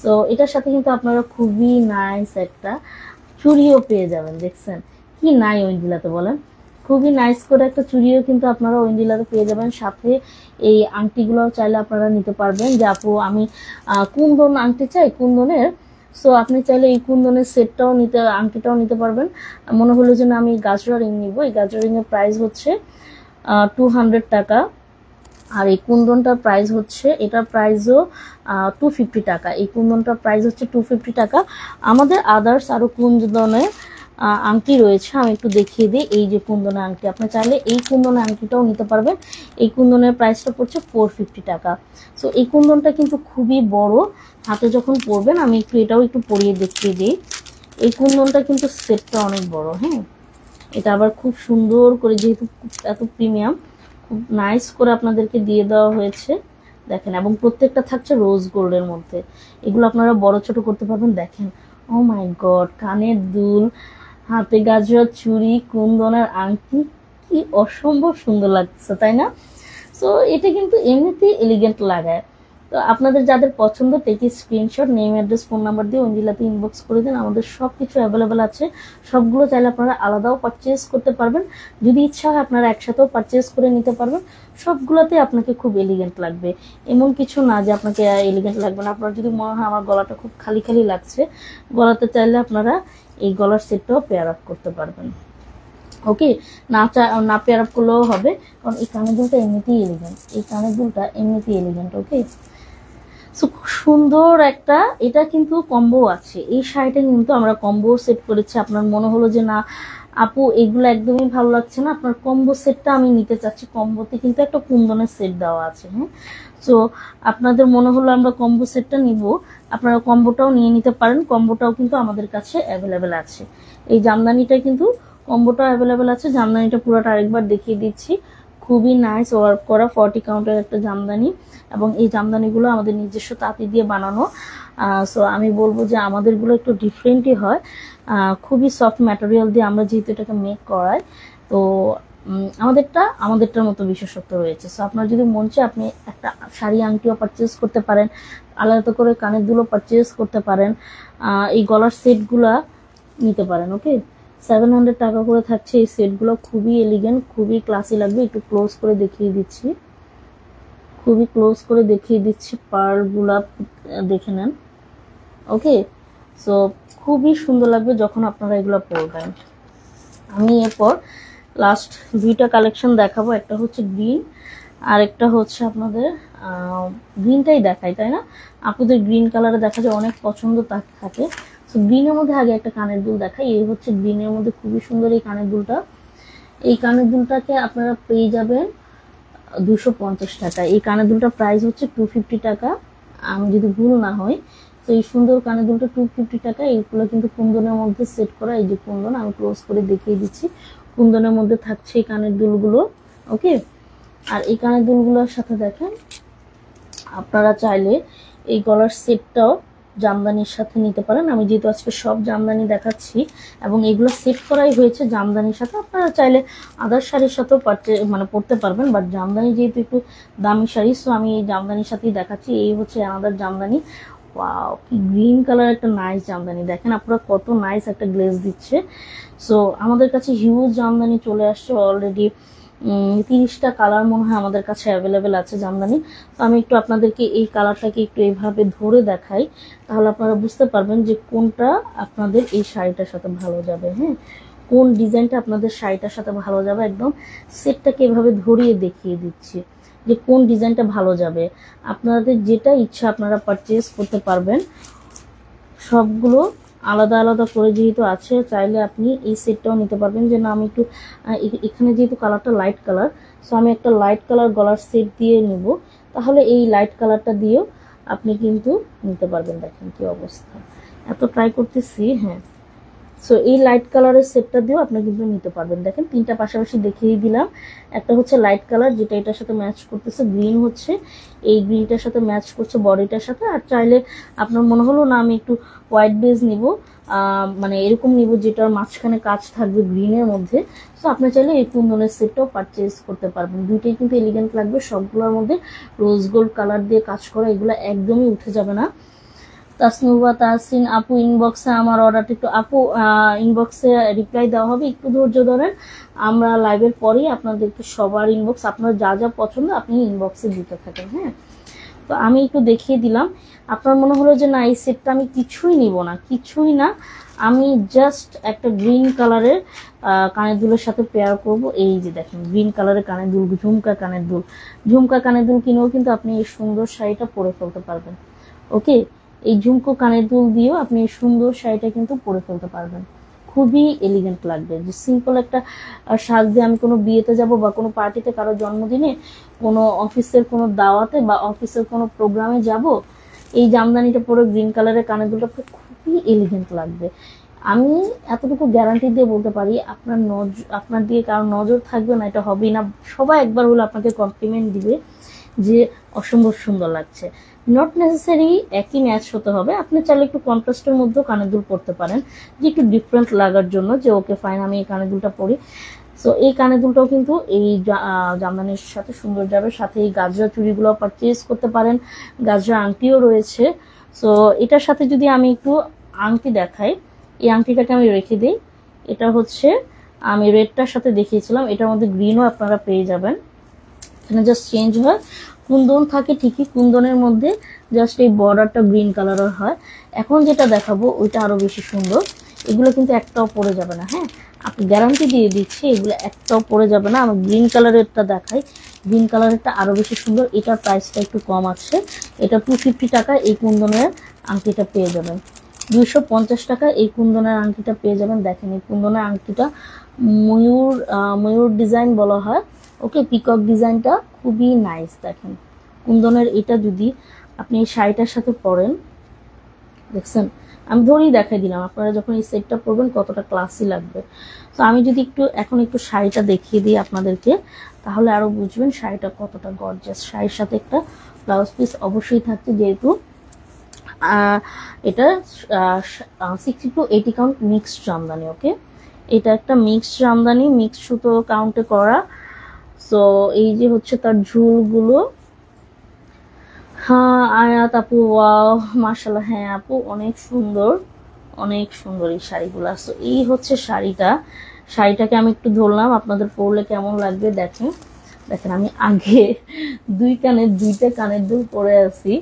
সো এটার সাথে কিন্তু আপনারা খুবই নাইস একটা চুড়িও পেয়ে যাবেন। দেখছেন কি নাই ওইন্ডিলাতে বলেন, খুবই নাইস করে একটা চুড়িও কিন্তু আপনারা ওইন্ডিলাতে পেয়ে যাবেন। সাথে এই আংটিগুলো চাইলে আপনারা নিতে পারবেন, যে আপু আমি কুন্দন আংটি চাই, কুন্দনের। সো আপনি চাইলে এই কুন্দনের সেটটাও নিতে, আংটিটাও নিতে পারবেন। মনে হলো যে না আমি গাজরা রিং নিব, এই গাজরা রিংয়ের প্রাইস হচ্ছে 200 টাকা। আর এই কুন্দনটার প্রাইস হচ্ছে, এটার প্রাইসও 250 টাকা। এই কুন্দনটার প্রাইস হচ্ছে 250 টাকা। আমাদের আদার্স আরও কুন্দনের আংটি রয়েছে, আমি একটু দেখিয়ে দিই। এই যে কুন্দনের আংটি, আপনি চাইলে এই কুন্দনের আংটিটাও নিতে পারবেন। এই কুন্দনের প্রাইসটা পড়ছে 450 টাকা। সো এই কুন্দনটা কিন্তু খুবই বড়, হাতে যখন পরবেন, আমি একটু এটাও একটু পরিয়ে দেখিয়ে দিই। এই কুন্দনটা কিন্তু সেটটা অনেক বড়, হ্যাঁ। এটা আবার খুব সুন্দর করে, যেহেতু এত প্রিমিয়াম, খুব নাইস করে আপনাদেরকে দিয়ে দেওয়া হয়েছে দেখেন। এবং প্রত্যেকটা থাকছে রোজ গোল্ডের মধ্যে। এগুলো আপনারা বড় ছোট করতে পারবেন। দেখেন, ও মাই গড, কানের দুল, হাতে গাজরা চুড়ি, কুন্দনের আংটি, কি অসম্ভব সুন্দর লাগছে, তাই না? সো এটা কিন্তু এমনিতেই এলিগেন্ট লাগায়। তো আপনাদের যাদের পছন্দ, take screenshot, name, address, phone number দিয়ে ওঞ্জিলাতে ইনবক্স করে দিন। আমাদের সব কিছু অ্যাভেলেবেল আছে। সবগুলো চাইলে আপনারা আলাদাও পারচেজ করতে পারবেন, যদি ইচ্ছা হয় আপনারা একসাথেও পারচেজ করে নিতে পারবেন। সবগুলোতে আপনাকে খুব এলিগেন্ট লাগবে, এমন কিছু না যে আপনাকে এলিগেন্ট লাগবে না। আপনার যদি মনে হয় আমার গলাটা খুব খালি খালি লাগছে, গলাতে চাইলে আপনারা এই গলার সেটটাও পেয়ার আপ করতে পারবেন। ওকে, না পেয়ার আপ করলেও হবে, কারণ এই কানের দুলটা এমনিতেই এলিগেন্ট, এই কানের দুলটা এমনিতেই এলিগেন্ট। ওকে, সো খুব সুন্দর একটা, এটা কিন্তু কম্বো আছে। এই শাড়িটা কিন্তু আমরা কম্বো সেট করেছি। আপনার মনে হলো যে না আপু এগুলো একদমই ভালো লাগছে না, আপনার কম্বো সেটটা আমি নিতে চাচ্ছি, কম্বোতে কিন্তু একটা কুন্দনের সেট দেওয়া আছে, হ্যাঁ। সো আপনাদের মনে হলো আমরা কম্বো সেটটা নিব, আপনারা কম্বোটাও নিয়ে নিতে পারেন। কম্বোটাও কিন্তু আমাদের কাছে অ্যাভেলেবেল আছে। এই জামদানিটা কিন্তু কম্বোটাও অ্যাভেলেবেল আছে। জামদানিটা পুরোটা আরেকবার দেখিয়ে দিচ্ছি। খুবই নাইস ওয়ার্ক করা 40 কাউন্টের একটা জামদানি, এবং এই জামদানিগুলো আমাদের নিজস্ব তাঁতি দিয়ে বানানো। সো আমি বলবো যে আমাদেরগুলো একটু ডিফারেন্টই হয়, খুবই সফট ম্যাটেরিয়াল দিয়ে আমরা যেহেতু এটাকে মেক করাই, তো আমাদেরটার মতো বিশেষত্ব রয়েছে। সো আপনার যদি মন চায় আপনি একটা শাড়ি আংটিও পারচেজ করতে পারেন, আলাদা করে কানের দুলও পারচেজ করতে পারেন, এই গলার সেটগুলা নিতে পারেন। ওকে, 700 টাকা করে থাকছে এই সেটগুলো। খুবই এলিগেন্ট, খুবই ক্লাসি লাগবে। একটু ক্লোজ করে দেখিয়ে দিচ্ছি, খুবই ক্লোজ করে দেখিয়ে দিচ্ছি, পার্লগুলা দেখে নেন। ওকে, সো খুবই সুন্দর লাগবে যখন আপনারা এগুলো পরবেন। আমি এরপর লাস্ট দুইটা কালেকশন দেখাবো, একটা হচ্ছে গ্রিন আর একটা হচ্ছে আপনাদের গ্রিনটাই দেখাই, তাই না? আপনাদের গ্রিন কালারে দেখা যায় অনেক পছন্দ থাকে। সো গ্রিনের মধ্যে আগে একটা কানের দুল দেখাই। এই হচ্ছে গ্রিনের মধ্যে খুবই সুন্দর এই কানের দুলটা। এই কানের দুলটাকে আপনারা পেয়ে যাবেন 250 টাকা। এই কানের দুলটা প্রাইস হচ্ছে 250 টাকা, আমি যদি ভুল না হয়। তো এই সুন্দর কানের দুলটা 250 টাকা। এইগুলো কিন্তু কুন্দনের মধ্যে সেট করা। এই যে কুন্দন, আমি ক্লোজ করে দেখিয়ে দিচ্ছি, কুন্দনের মধ্যে থাকছে এই কানের দুলগুলো। ওকে, আর এই কানের দুলগুলোর সাথে দেখেন আপনারা চাইলে এই গলার সেটটাও জামদানির সাথে নিতে পারেন। আমি যেহেতু আজকে সব জামদানি দেখাচ্ছি এবং এগুলো সেট করাই হয়েছে জামদানির সাথে, আপনারা চাইলে আদার শাড়ির সাথেও পরতে পারবেন, বাট জামদানি যেহেতু একটু দামি শাড়ি, সো আমি এই জামদানির সাথেই দেখাচ্ছি। এই হচ্ছে আনাদার জামদানি। ওয়াও, কি গ্রিন কালার একটা নাইস জামদানি, দেখেন আপনারা কত নাইস একটা গ্লেজ দিচ্ছে। সো আমাদের কাছে হিউজ জামদানি চলে আসছে অলরেডি, 30টা কালার মনে হয় আমাদের কাছে অ্যাভেলেবেল আছে জামদানি। তো আমি একটু আপনাদেরকে এই কালারটাকে একটু এইভাবে ধরে দেখাই, তাহলে আপনারা বুঝতে পারবেন যে কোনটা আপনাদের এই শাড়িটার সাথে ভালো যাবে। হ্যাঁ, কোন ডিজাইনটা আপনাদের শাড়িটার সাথে ভালো যাবে, একদম সেটটাকে এভাবে ধরিয়ে দেখিয়ে দিচ্ছি যে কোন ডিজাইনটা ভালো যাবে। আপনাদের যেটা ইচ্ছা আপনারা পারচেজ করতে পারবেন। সবগুলো আলাদা আলাদা করে যেহেতু আছে, চাইলে আপনি এই সেটটাও নিতে পারবেন। যে না আমি একটু এখানে যেহেতু কালারটা লাইট কালার, সো আমি একটা লাইট কালার গলার সেট দিয়ে নিব, তাহলে এই লাইট কালারটা দিয়েও আপনি কিন্তু নিতে পারবেন। দেখেন কি অবস্থা, এত ট্রাই করতেছি। হ্যাঁ, সো এই লাইট কালারের সেটটা দিয়েও আপনি কিন্তু নিতে পারবেন। দেখেন তিনটা পাশাপাশি দেখিয়ে দিলাম। একটা হচ্ছে লাইট কালার যেটা এটার সাথে ম্যাচ করতেছে, গ্রিন হচ্ছে এই গ্রিনটার সাথে ম্যাচ করছে বডিটার সাথে। আর চাইলে আপনার মনে হলো না আমি একটু হোয়াইট বেজ নিব, এরকম নিব যেটার মাঝখানে কাজ থাকবে গ্রিনের মধ্যে, সো আপনি চাইলে এই কুন্দনের সেটটাও পারচেজ করতে পারবেন। দুইটাই কিন্তু এলিগেন্ট লাগবে। সবগুলোর মধ্যে রোজ গোল্ড কালার দিয়ে কাজ করা, এগুলো একদমই উঠে যাবে না। তাসনুবা তাহসিন আপু ইনবক্সে আমার অর্ডারটা একটু আপু ইনবক্সে রিপ্লাই দেওয়া হবে, একটু ধৈর্য ধরেন। আমরা লাইভের পরেই আপনাদেরকে সবার ইনবক্স, আপনার যা যা পছন্দ আপনি ইনবক্সে দিতে থাকেন। হ্যাঁ, তো আমি একটু দেখিয়ে দিলাম। আপনার মনে হলো যে না এই সেটটা আমি কিছুই নিব না, কিছুই না, আমি জাস্ট একটা গ্রিন কালারের কানের দুলের সাথে পেয়ার করব। এই যে দেখেন গ্রিন কালারের কানের দুল, ঝুমকা কানের দুল, ঝুমকা কানের দুল কিনেও কিন্তু আপনি এই সুন্দর শাড়িটা পরে ফেলতে পারবেন। ওকে, এই ঝুমকো কানের দুল দিয়েও আপনি এই সুন্দর শাড়িটা কিন্তু পরে ফেলতে পারবেন। খুবই এলিগেন্ট লাগবে। যে সিম্পল একটা শাক দিয়ে আমি কোনো বিয়েতে যাব বা কোনো পার্টিতে, কারো জন্মদিনে, কোনো অফিসের কোনো দাওয়াতে বা অফিসের কোনো প্রোগ্রামে যাব, এই জামদানিটা পরে গ্রিন কালারের কানের দুলটা খুবই এলিগেন্ট লাগবে। আমি এতটুকু গ্যারান্টি দিয়ে বলতে পারি, আপনার দিয়ে কারো নজর থাকবে না, এটা হবেই না। সবাই একবার হলে আপনাকে কমপ্লিমেন্ট দিবে যে অসম্ভব সুন্দর লাগছে। নট নেসেসারি একই ম্যাচ হতে হবে, আপনি চাইলে একটু কন্ট্রাস্টের মধ্যেও কানের দুল পরতে পারেন, যে একটু ডিফারেন্ট লাগার জন্য, যে ওকে ফাইন আমি এই কানের দুলটা পরি। সো এই কানের দুলটাও কিন্তু এই জামদানির সাথে সুন্দর যাবে। সাথে এই গাজরা চুড়িগুলো পারচেজ করতে পারেন, গাজরা আংটিও রয়েছে। সো এটার সাথে যদি আমি একটু আংটি দেখাই, এই আংটিটাকে আমি রেখে দিই। এটা হচ্ছে আমি রেডটার সাথে দেখিয়েছিলাম, এটার মধ্যে গ্রিনও আপনারা পেয়ে যাবেন। এখানে জাস্ট চেঞ্জ হয়, কুন্দন থাকে ঠিকই, কুন্দনের মধ্যে জাস্ট এই বর্ডারটা গ্রিন কালারের হয়। এখন যেটা দেখাবো ওইটা আরো বেশি সুন্দর, এগুলো কিন্তু একটাও পরে যাবে না। হ্যাঁ, আপনি গ্যারান্টি দিয়ে দিচ্ছি এগুলো একটাও পরে যাবে না। আমি গ্রিন কালারেরটা দেখাই, গ্রিন কালারেরটা আরো বেশি সুন্দর, এটার প্রাইসটা একটু কম আছে, এটা 250 টাকা এই কুন্দনের আংটিটা পেয়ে যাবেন। 250 টাকা এই কুন্দনের আংটিটা পেয়ে যাবেন। দেখেন এই কুন্দনের আংটিটা ময়ূর ডিজাইন বলা হয়, ওকে, পিকক ডিজাইনটা খুবই নাইস। দেখেন কুন্দনের এটা যদি আপনি এই শাড়িটার সাথে পরেন, দেখছেন, আমি ধরেই দেখাই দিলাম, আপনারা যখন এই সেটটা পরবেন কতটা ক্লাসি লাগবে। তো আমি যদি এখন একটু শাড়িটা দেখিয়ে দিই আপনাদেরকে, তাহলে আরো বুঝবেন শাড়িটা কতটা গর্জিয়াস। শাড়ির সাথে একটা ব্লাউজ পিস অবশ্যই থাকছে, যেহেতু এটা 60 to 80 কাউন্ট মিক্সড জামদানি। ওকে, এটা একটা মিক্সড জামদানি, মিক্সড সুতো কাউন্টে করা। সো এই যে হচ্ছে তার ঝুলগুলো। হ্যাঁ আয়াত আপু, ওয়াও মাশাআল্লাহ, হ্যাঁ আপু অনেক সুন্দর, অনেক সুন্দর এই শাড়িগুলো। সো এই হচ্ছে শাড়িটাকে আমি একটু ধরলাম, আপনাদের পরলে কেমন লাগবে দেখেন। দেখেন আমি আগে দুইটা কানের দুল পরে আছি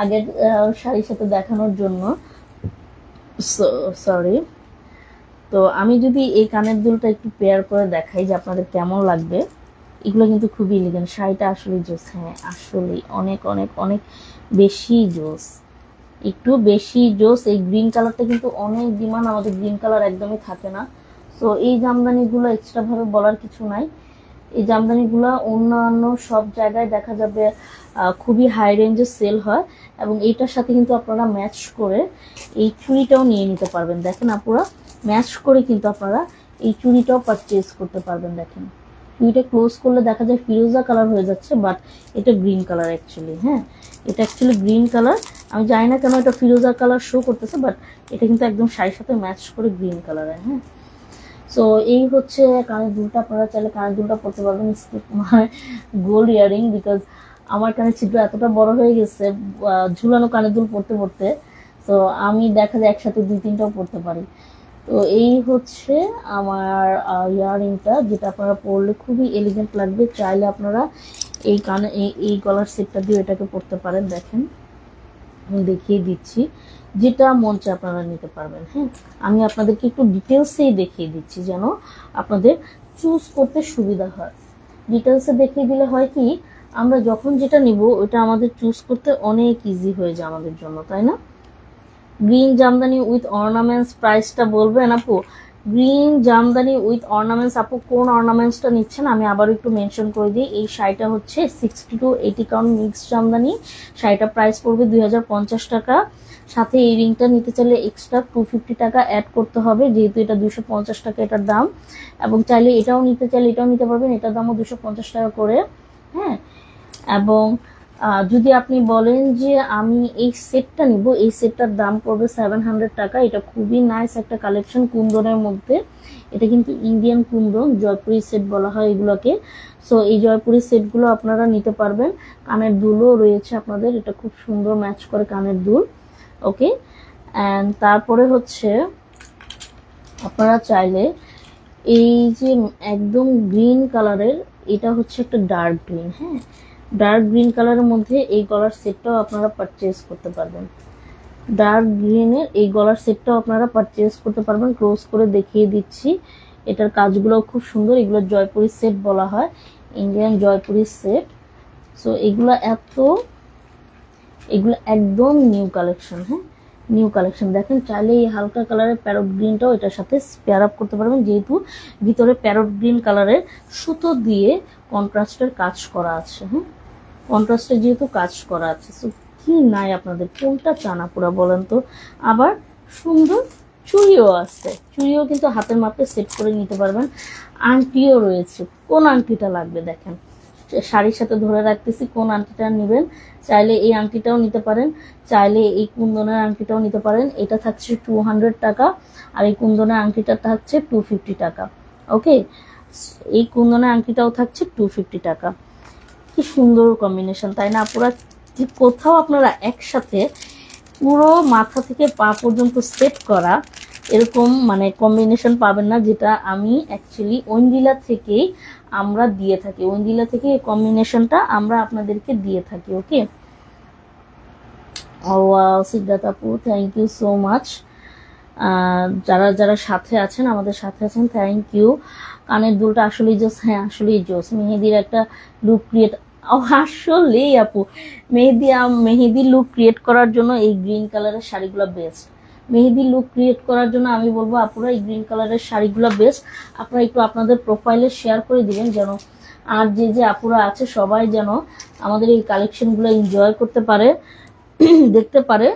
আগের শাড়ির সাথে দেখানোর জন্য, সরি। তো আমি যদি এই কানের দুলটা একটু পেয়ার করে দেখাই যে আপনাদের কেমন লাগবে, এগুলো কিন্তু খুবই এলিগেন্ট। শাড়িটা আসলে জোস, হ্যাঁ আসলে অনেক অনেক অনেক বেশি জোস, একটু বেশি জোস। এই গ্রিন কালারটা কিন্তু অনেক ডিমান্ড, আমাদের গ্রিন কালার একদমই থাকে না। সো এই জামদানিগুলো এক্সট্রা ভাবে বলার কিছু নাই। এই জামদানিগুলো অন্যান্য সব জায়গায় দেখা যাবে খুবই হাই রেঞ্জে সেল হয়, এবং এইটার সাথে কিন্তু আপনারা ম্যাচ করে এই চুড়িটাও নিয়ে নিতে পারবেন। দেখেন আপনারা ম্যাচ করে কিন্তু আপনারা এই চুড়িটাও পারচেজ করতে পারবেন। দেখেন চুড়িটা ক্লোজ করলে দেখা যায় ফিরোজা কালার হয়ে যাচ্ছে, বাট এটা গ্রিন কালার অ্যাকচুয়ালি। হ্যাঁ, এটা অ্যাকচুয়ালি গ্রিন কালার, আমি জানি না কেন এটা ফিরোজা কালার শো করতেছে, বাট এটা কিন্তু একদম শাড়ির সাথে ম্যাচ করে গ্রিন কালারের। হ্যাঁ, সো এই হচ্ছে কানের দুলটা, আপনারা চাইলে কানের দুলটা পরতে পারবেন গোল্ড ইয়ারিং, বিকজ আমার কানের ছিদ্র এতটা বড় হয়ে গেছে ঝুলানো কানের দুল পরতে পরতে, তো আমি দেখা যায় একসাথে 2-3টাও পরতে পারি। তো এই হচ্ছে আমার ইয়ারিংটা, যেটা আপনারা পরলে খুবই এলিগেন্ট লাগবে। চাইলে আপনারা এই কানে এই গলার সেটটা দিয়ে এটাকে পরতে পারেন। দেখেন আমি দেখিয়ে দিচ্ছি, যেটা মন চায় আপনারা নিতে পারবেন। হ্যাঁ, আমি আপনাদেরকে একটু ডিটেলসেই দেখিয়ে দিচ্ছি যেন আপনাদের চুজ করতে সুবিধা হয়। ডিটেলসে দেখিয়ে দিলে হয় কি, আমরা যখন যেটা নিব ওটা আমাদের চুজ করতে অনেক ইজি হয়ে যায় আমাদের জন্য, তাই না? গ্রিন জামদানি উইথ অর্নামেন্টস প্রাইসটা বলবেন আপু? গ্রিন জামদানি উইথ অর্নামেন্টস, আপু কোন অর্নামেন্টসটা নিচ্ছেন আমি আবার একটু মেনশন করে দিই। এই শাড়িটা হচ্ছে 60 to 80 কাউন্ট মিক্সড জামদানি। শাড়িটা প্রাইস পড়বে 2050 টাকা। সাথে এই রিংটা নিতে চাইলে এক্সট্রা 250 টাকা অ্যাড করতে হবে, যেহেতু এটা 250 টাকা এটার দাম। এবং চাইলে এটাও নিতে চাইলে এটাও নিতে পারবেন, এটার দামও 250 টাকা করে। হ্যাঁ, এবং যদি আপনি বলেন যে আমি এই সেটটা নিব, এই সেটটার দাম পড়বে 700 টাকা। এটা খুবই নাইস একটা কালেকশন কুন্দনের মধ্যে। এটা কিন্তু ইন্ডিয়ান কুন্দন, জয়পুরি সেট বলা হয় এগুলোকে। সো এই জয়পুরি সেটগুলো আপনারা নিতে পারবেন। কানের দুলও রয়েছে আপনাদের, এটা খুব সুন্দর ম্যাচ করে কানের দুল। ওকে, অ্যান্ড তারপরে হচ্ছে আপনারা চাইলে এই যে একদম গ্রিন কালারের, এটা হচ্ছে একটা ডার্ক গ্রিন। হ্যাঁ, ডার্ক গ্রিন কালারের মধ্যে এই গলার সেটটাও আপনারা পারচেজ করতে পারবেন। ডার্ক গ্রিনের এই গলার সেটটাও আপনারা পারচেজ করতে পারবেন। ক্লোজ করে দেখিয়ে দিচ্ছি, এটার কাজগুলো খুব সুন্দর। এগুলো জয়পুরি সেট বলা হয়, ইন্ডিয়ান জয়পুরি সেট। সো এগুলো একদম নিউ কালেকশন। হ্যাঁ, নিউ কালেকশন। দেখেন চাইলে এই হালকা কালারের প্যারট গ্রিনটাও এটার সাথে পেয়ার আপ করতে পারবেন, যেহেতু ভিতরে প্যারট গ্রিন কালারের সুতো দিয়ে কন্ট্রাস্টের কাজ করা আছে। হ্যাঁ, কন্ট্রাস্টে যেহেতু কাজ করা আছে, সো কি নাই আপনাদের, কোনটা চানা পুরা বলেন তো। আবার সুন্দর চুড়িও আছে, চুড়িও কিন্তু হাতের মাপে সেট করে নিতে পারবেন। আংটিও রয়েছে, কোন আংটিটা লাগবে দেখেন, শাড়ির সাথে ধরে রাখতেছি কোন আংটিটা নেবেন। চাইলে এই আংটিটাও নিতে পারেন, চাইলে এই কুন্দনের আংটিটাও নিতে পারেন। এটা থাকছে 200 টাকা, আর এই কুন্দনের আংটিটা থাকছে 250 টাকা। ওকে, এই কুন্দনের আংটিটাও থাকছে 250 টাকা। কি সুন্দর কম্বিনেশন, তাই না পুরা? কোথাও আপনারা একসাথে পুরো মাথা থেকে পা পর্যন্ত সেট করা এরকম মানে কম্বিনেশন পাবেন না, যেটা আমি অ্যাকচুয়ালি ওয়েন্ডিলা থেকেই আমরা দিয়ে থাকি। ওয়েন্ডিলা থেকে এই কম্বিনেশনটা আমরা আপনাদেরকে দিয়ে থাকি। ওকে, ওয়াও সিদ্ধার্থ আপু, থ্যাংক ইউ সো মাচ। যারা যারা সাথে আছেন, আমাদের সাথে আছেন, থ্যাংক ইউ। কানের দুলটা আসলেই জোস, হ্যাঁ আসলেই জোস। মেহেদির একটা লুক ক্রিয়েট, আসলেই আপু মেহেদি লুক ক্রিয়েট করার জন্য এই গ্রিন কালারের শাড়িগুলো বেস্ট। মেহেদি লুক ক্রিয়েট করার জন্য আমি বলবো আপুরা এই গ্রিন কালারের শাড়িগুলো বেস্ট। আপনারা একটু আপনাদের প্রোফাইলে শেয়ার করে দিবেন, যেন আর যে আপুরা আছে সবাই যেন আমাদের এই কালেকশনগুলো এনজয় করতে পারে, দেখতে পারে,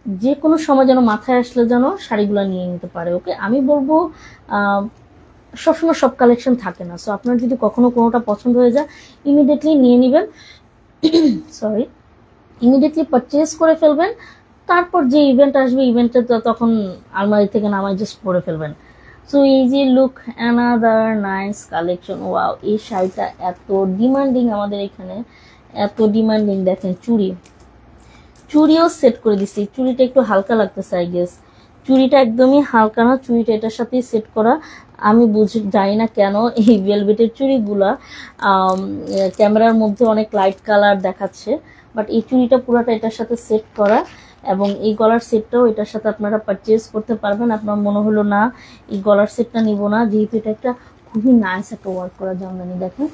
যে কোনো সময় যেন মাথায় আসলে যেন শাড়িগুলো নিয়ে নিতে পারে। ওকে, আমি বলবো সবসময় সব কালেকশন থাকে না, সো আপনার যদি কখনো কোনোটা পছন্দ হয়ে যায় ইমিডিয়েটলি নিয়ে নেবেন, সরি ইমিডিয়েটলি পারচেজ করে ফেলবেন। তারপর যে ইভেন্ট আসবে ইভেন্টে তো তখন আলমারি থেকে নামাই জাস্ট পরে ফেলবেন। সো এই যে look another nice collection. Wow, এই শাড়িটা এত ডিমান্ডিং আমাদের এখানে, এত ডিমান্ডিং। দেখেন চুড়িও সেট করে দিছি, চুড়িটা একটু হালকা লাগতেছে আই গেস, চুড়িটা একদমই হালকা না, চুড়িটা এটার সাথেই সেট করা। আমি জানি না কেন এই ভেলভেটের চুড়িগুলা ক্যামেরার মধ্যে অনেক লাইট কালার দেখাচ্ছে, বাট এই চুড়িটা পুরোটা এটার সাথে সেট করা, এবং এই গলার সেটটাও এটার সাথে আপনারা পারচেজ করতে পারবেন। আপনার মনে হলো না এই গলার সেটটা নিব না, যেহেতু এটা একটা খুবই নাইস একটা ওয়ার্ক করা জামদানি। দেখেন